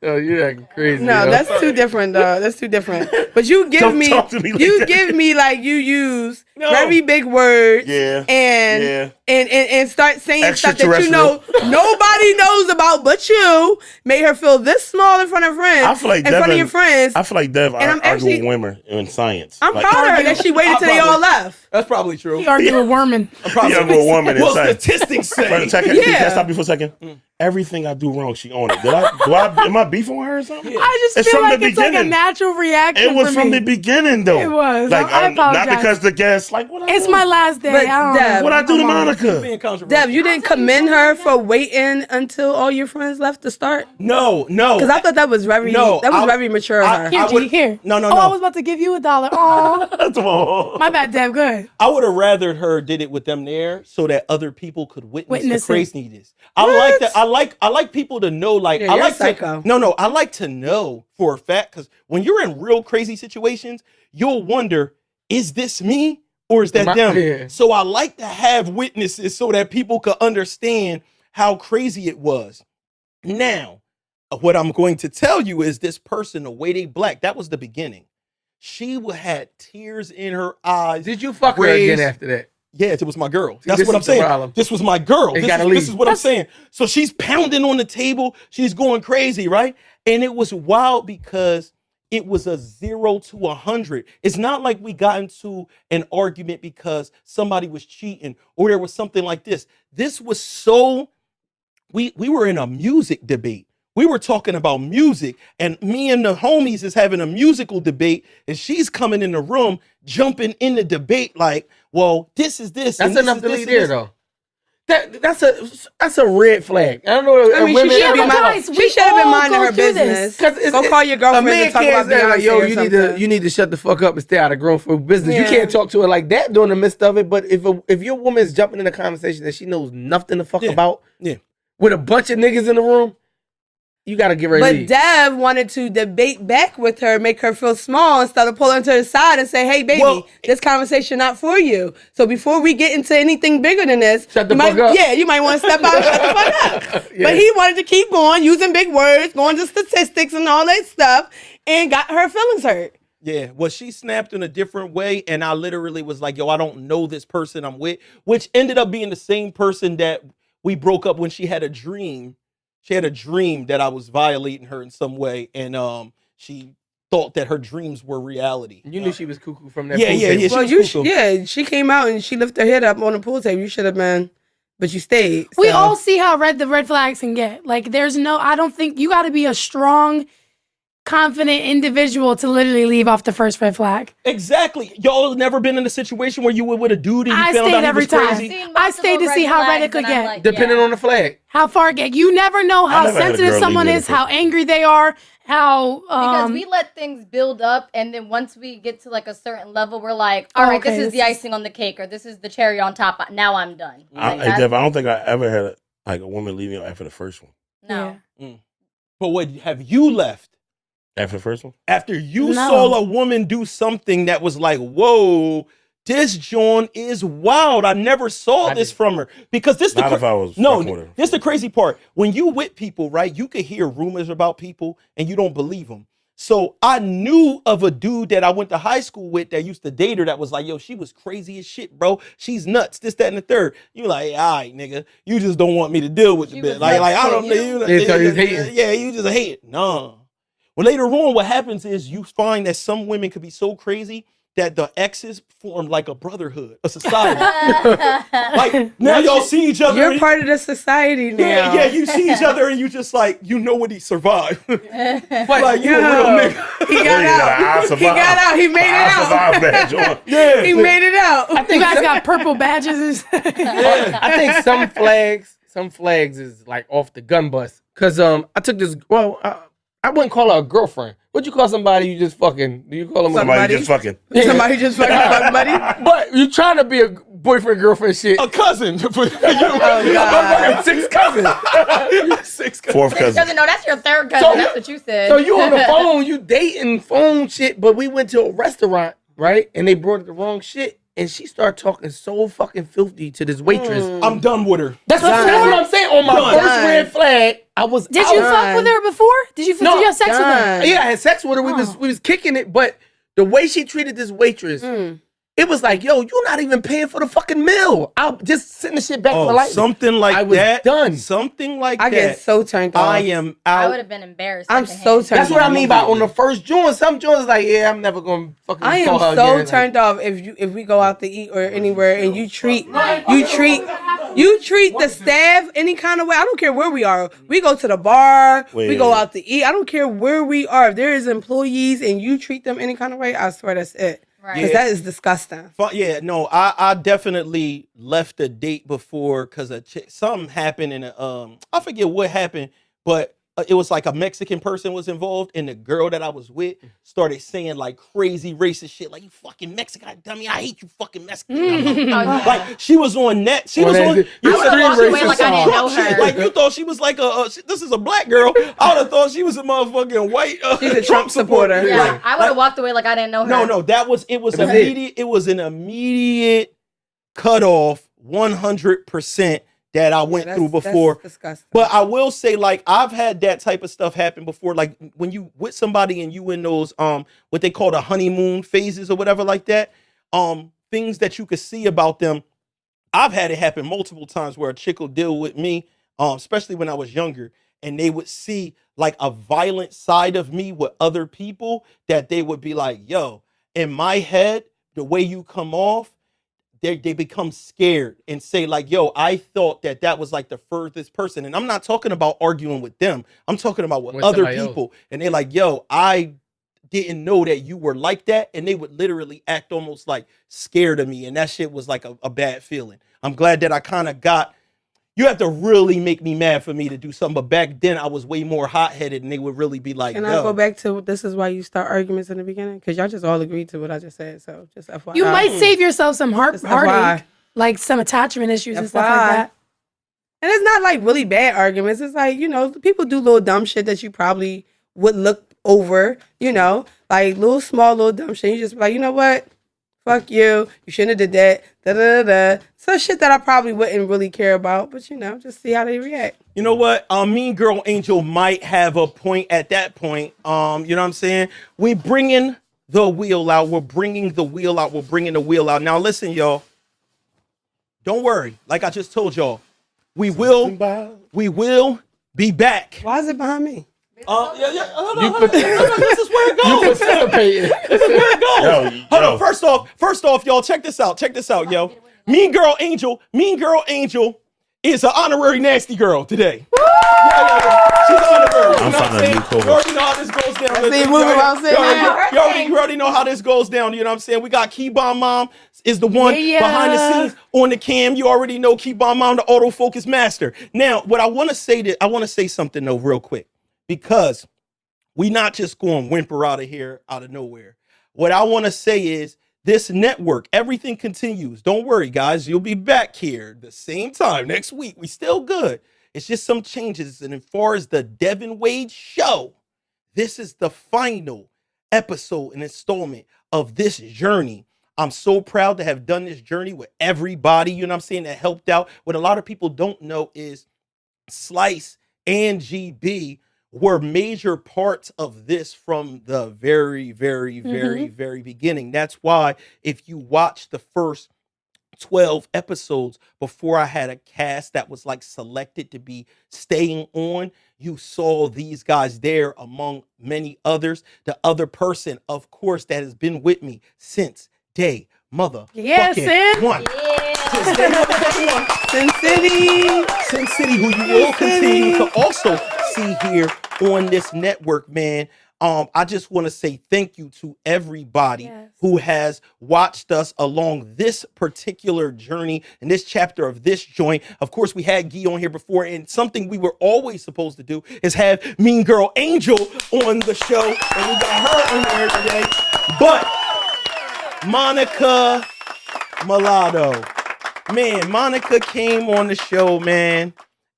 Oh, you're acting crazy. no, yo. that's too different, dog. That's too different. But you give Don't me, talk to me like you that. give me like you use No. very big words, Yeah. and Yeah. and start saying stuff that you Extraterrestrial. know nobody knows about but you. Made her feel this small in front of friends, I feel like in front of Devin- your friends. I feel like Dev And I'm argue actually- with women in science. I'm like, proud of her that she waited till they all left. That's probably true. He argued with Worman. You argue with a woman in Well, science. statistics say. Can Yeah. I stop you for a second? Everything I do wrong, she own it. Am I beefing with her or something? I just It's feel from like the it's like a beginning. natural reaction. It was for from me. the beginning, though. It was. Like, I apologize. not because the guest, like, what I It's do? my last day. But, I don't Deb, know. What I do to Come on. Monica? Being controversial. Dev, you didn't commend her for waiting until all your friends left to start? No. Because I thought that was very very mature of her. Here, G, here. No. Oh, I was about to give you $1. Oh, my bad, Deb. Good. I would have rathered her did it with them there so that other people could witness Witness the it. craziness. I like that. I like people to know. Like Yeah, I you're like psycho. to. No. I like to know for a fact because when you're in real crazy situations, you'll wonder, is this me or is that them? Yeah. So I like to have witnesses so that people could understand how crazy it was. Now, what I'm going to tell you is this person, the way they black, that was the beginning. She had tears in her eyes. Did you fuck her raised- again after that? Yes, it was my girl. That's this what I'm is the saying. problem. This was my girl. It This gotta is, leave. this is what I'm saying. So she's pounding on the table. She's going crazy, right? And it was wild because it was a 0 to 100. It's not like we got into an argument because somebody was cheating or there was something like this. This was so, we were in a music debate. We were talking about music, and me and the homies is having a musical debate, and she's coming in the room, jumping in the debate like, well, this is this. That's and this enough is to this leave and there, this. though. That's a red flag. I don't know. I mean, women, she should be but minding. guys, we She should have been all minding go her through business. this. Go call your girlfriend A man and talk can't about say like, Beyonce yo, or something. you need to shut the fuck up and stay out of grown folk business. You Yeah. can't talk to her like that during the midst of it. But if your woman's jumping in a conversation that she knows nothing to fuck Yeah. about, Yeah. with a bunch of niggas in the room, you gotta give her a But lead. Dev wanted to debate back with her, make her feel small instead of pulling her to the side and say, hey, baby, Well, this conversation not for you. So before we get into anything bigger than this, Shut the you fuck might, up. Yeah, you might want to step out and shut the fuck up. Yeah. But he wanted to keep going, using big words, going to statistics and all that stuff, and got her feelings hurt. Yeah, well, she snapped in a different way, and I literally was like, yo, I don't know this person I'm with, which ended up being the same person that we broke up when she had a dream. She had a dream that I was violating her in some way, and she thought that her dreams were reality. You knew she was cuckoo from that. Yeah, pool yeah, table. yeah. She Well, was cuckoo. she came out and she lifted her head up on the pool table. You should have been, but you stayed. We so. all see how red the red flags can get. Like, I don't think you got to be a strong, confident individual to literally leave off the first red flag. Exactly. Y'all have never been in a situation where you were with a dude and you I found stayed out he every was time. crazy? I stayed to see how red it could get. Depending on the flag. How far it get. You never know how never had a sensitive girl someone leave me is, in a how angry they are, how Because we let things build up, and then once we get to like a certain level, we're like, all right, okay, this is this the is- icing on the cake, or this is the cherry on top. Now I'm done. Like, Hey, Dev, I don't think I ever had Like a woman leaving you after the first one. No. But what have you left After the first one? after you No. saw a woman do something that was like, whoa, this John is wild. I never saw this from her. Because this Not if I was no, fucking with her. this the crazy part. When you with people, right, you could hear rumors about people and you don't believe them. So I knew of a dude that I went to high school with that used to date her that was like, yo, she was crazy as shit, bro. She's nuts, this, that, and the third. You like, all right, nigga, you just don't want me to deal with the She bitch. was Like nuts I to don't know. you. You so he's hating. yeah, you just hate it. No. Well, later on, what happens is you find that some women could be so crazy that the exes form like a brotherhood, a society. Like now y'all see each other. You're and- part of the society now. yeah, you see each other and you just like, you know what he survived. Like you a real nigga. He got out. He got out. He made it out. Badge on. Yeah. He made it out. You guys got purple badges. I think some flags is like off the gun bus. Cause I took this. Well, I wouldn't call her a girlfriend. What'd you call somebody you just fucking? Do you call them Somebody just fucking. Somebody just fucking fuck buddy. But you trying to be a boyfriend girlfriend shit. A cousin. God. Six cousins. Fourth cousin. Cousin, no, that's your third cousin. So- That's what you said. So you on the phone, you dating phone shit, but we went to a restaurant, right? And they brought the wrong shit. And she started talking so fucking filthy to this waitress. I'm done with her. That's what I'm saying. On my Done. first red flag, I was Did out. you fuck with her before? Did you have sex with her? Yeah, I had sex with her. We was kicking it, but the way she treated this waitress, it was like, yo, you're not even paying for the fucking meal. I'll just send the shit back for life. Something like I was that. done. Something like I that. get so turned off. I am I out. would have been embarrassed. I'm secondhand. so turned That's what I off. mean by on the first joint. Some joints is like, yeah, I'm never gonna fucking I call am her so again. turned off if we go out to eat or anywhere and you treat the staff any kind of way. I don't care where we are. We go to the bar, we go out to eat. I don't care where we are. If there is employees and you treat them any kind of way, I swear that's it. Right. Because that is disgusting. Yeah, no, I definitely left a date before because something happened and I forget what happened, but it was like a Mexican person was involved, and the girl that I was with started saying like crazy racist shit, like you fucking Mexican dummy, I hate you fucking Mexican. Like she was on net. She was on. I would have walked away like I didn't know her. Like you thought she was like this is a black girl. I would have thought she was a motherfucking white. She's a Trump supporter. Yeah, Like, I would have walked away like I didn't know her. no, it was immediate. It was an immediate cutoff, 100% that I went through before. That's disgusting. But I will say, like, I've had that type of stuff happen before. Like when you with somebody and you in those what they call the honeymoon phases or whatever like that. Things that you could see about them. I've had it happen multiple times where a chick will deal with me, especially when I was younger, and they would see like a violent side of me with other people that they would be like, yo, in my head, the way you come off, they become scared and say like, yo, I thought that was like the furthest person. And I'm not talking about arguing with them. I'm talking about with other people. And they're like, yo, I didn't know that you were like that. And they would literally act almost like scared of me. And that shit was like a bad feeling. I'm glad that I kind of you have to really make me mad for me to do something. But back then I was way more hot-headed and they would really be like, Can I go back to this is why you start arguments in the beginning? Because y'all just all agreed to what I just said. So just FYI. You might save yourself some Just heartache, FYI. like some attachment issues and stuff FYI. like that. And it's not like really bad arguments. It's like, people do little dumb shit that you probably would look over, like little dumb shit. You just be like, you know what? Fuck you. You shouldn't have did that. Da da da da. So shit that I probably wouldn't really care about, but just see how they react. You know what? Mean Girl Angel might have a point at that point. You know what I'm saying? We bringing the wheel out. We're bringing the wheel out. We're bringing the wheel out. Now listen, y'all. Don't worry. Like I just told y'all, we will be back. Why is it behind me? This is where it goes. You participating. This is where it goes. Yo. Hold on. First off, y'all, check this out, yo. Mean Girl Angel is an honorary nasty girl today. Yeah. She's honorary. I'm finding a new co-host. You already know how this goes down. I see you moving around saying that. You already know how this goes down. You know what I'm saying? We got Key Bomb Mom is the one Yeah. behind the scenes on the cam. You already know Key Bomb Mom, the autofocus master. Now, what I want to say something though, real quick, because we not just going whimper out of here out of nowhere. What I want to say is this network. Everything continues. Don't worry, guys. You'll be back here the same time next week. We still good. It's just some changes. And as far as the Devinwade Show, this is the final episode and installment of this journey. I'm so proud to have done this journey with everybody, you know what I'm saying, that helped out. What a lot of people don't know is Slice and GB were major parts of this from the very, very, very, very beginning. That's why if you watch the first 12 episodes before I had a cast that was like selected to be staying on, you saw these guys there among many others. The other person, of course, that has been with me since day one. Yeah, Sin. One. Since day motherfucking one. Sin City. Sin City, who you will continue to also see here on this network, man. I just want to say thank you to everybody who has watched us along this particular journey and this chapter of this joint. Of course, we had Guy on here before, and something we were always supposed to do is have Mean Girl Angel on the show, and we got her on here today. But Monica Mulatto, man, Monica came on the show, man.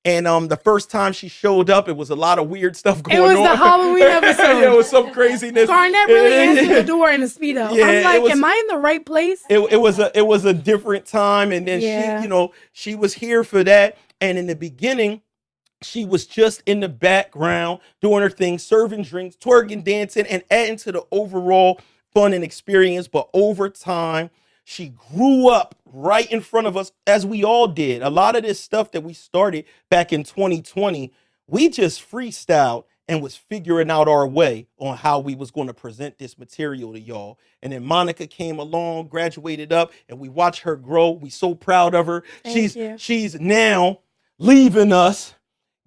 And the first time she showed up, it was a lot of weird stuff going on. It was the Halloween episode. Yeah, it was some craziness. Garnett really answered the door in a Speedo. Yeah, I'm like, was, am I in the right place? It was a different time. And then she was here for that. And in the beginning, she was just in the background doing her thing, serving drinks, twerking, dancing, and adding to the overall fun and experience. But over time, she grew up right in front of us, as we all did. A lot of this stuff that we started back in 2020, we just freestyled and was figuring out our way on how we was going to present this material to y'all. And then Monica came along, graduated up, and we watched her grow. We so proud of her. She's now leaving us,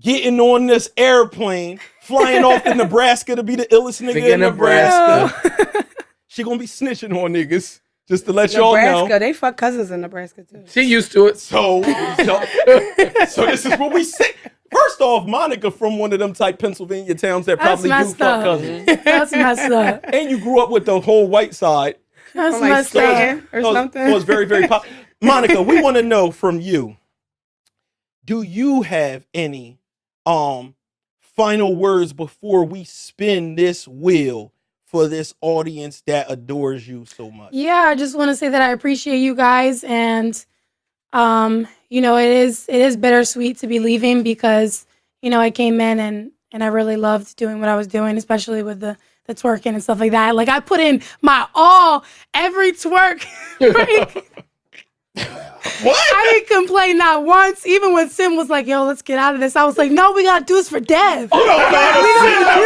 getting on this airplane, flying off to Nebraska to be the illest nigga in Nebraska. She gonna be snitching on niggas. Just to let y'all know. They fuck cousins in Nebraska too. She used to it. So this is what we say. First off, Monica from one of them type Pennsylvania towns that probably do fuck cousins. That's messed up. And you grew up with the whole white side. That's messed up. Or something. So it's very, very popular. Monica, we want to know from you, do you have any final words before we spin this wheel for this audience that adores you so much? Yeah, I just want to say that I appreciate you guys, and you know, it is bittersweet to be leaving because, you know, I came in and I really loved doing what I was doing, especially with the twerking and stuff like that. Like, I put in my all every twerk. What? I didn't complain not once. Even when Sim was like, yo, let's get out of this, I was like, no, we gotta do this for Dev. Oh, no, we gotta do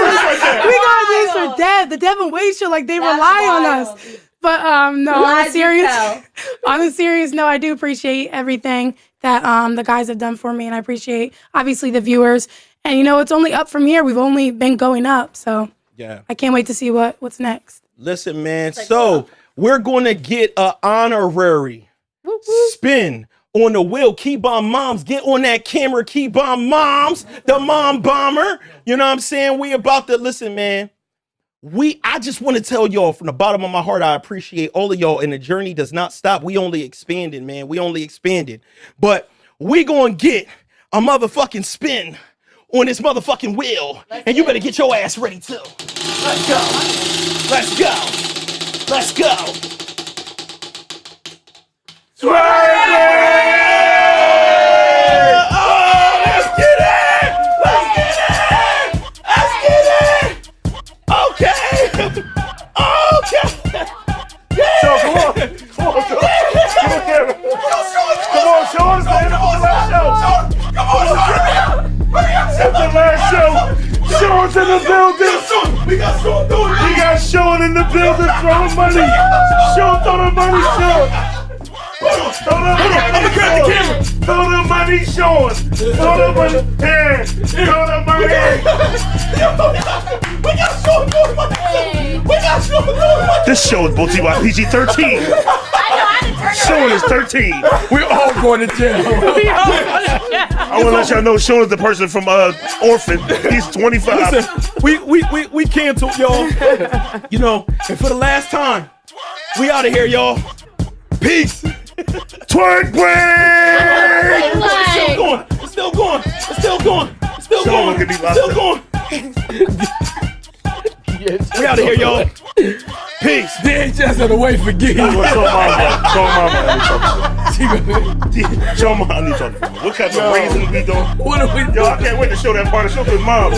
this for Dev. The Devinwade Show, like, they rely on us. But no, on a serious note, I do appreciate everything that the guys have done for me, and I appreciate obviously the viewers. And you know, it's only up from here. We've only been going up, so yeah, I can't wait to see what's next. Listen, man, so we're gonna get an honorary spin on the wheel. Key Bomb Moms, get on that camera. Key Bomb Moms, the mom bomber. You know what I'm saying? We about to listen, man. I just want to tell y'all from the bottom of my heart, I appreciate all of y'all, and the journey does not stop. We only expanded, man. We only expanded. But we gonna get a motherfucking spin on this motherfucking wheel. And you better get your ass ready too. Let's go. Let's go. Let's go. Swerve! Oh, let's get it! Let's get it! Let's get it! Okay! Okay! Yeah! So come on! Come on, show us, man! Come on, hurry up! It's the last show! Show us in the building! We got Sean doing it! We got Sean in the building throwing money! Sean throwing money, Sean! Throw the money, throw the money, Sean. Throw the money, yeah. Throw the money. We got Sean doing money. We got Sean doing money. This show is brought to you by PG-13. Sean is 13. We're all going to jail. I want to let y'all know Sean is the person from Orphan. He's 25. Listen, we canceled, y'all. You know, and for the last time, We out of here, y'all. Peace. Twerk break! It's still going. It's still going. It's still going. It's still going. It's still going. We out of here, y'all. Peace. DHS on the way for gigs. Show mama I need to talk to you. What kind of raising we doing? What are we doing? Yo, I can't wait to show that part of show to his mom.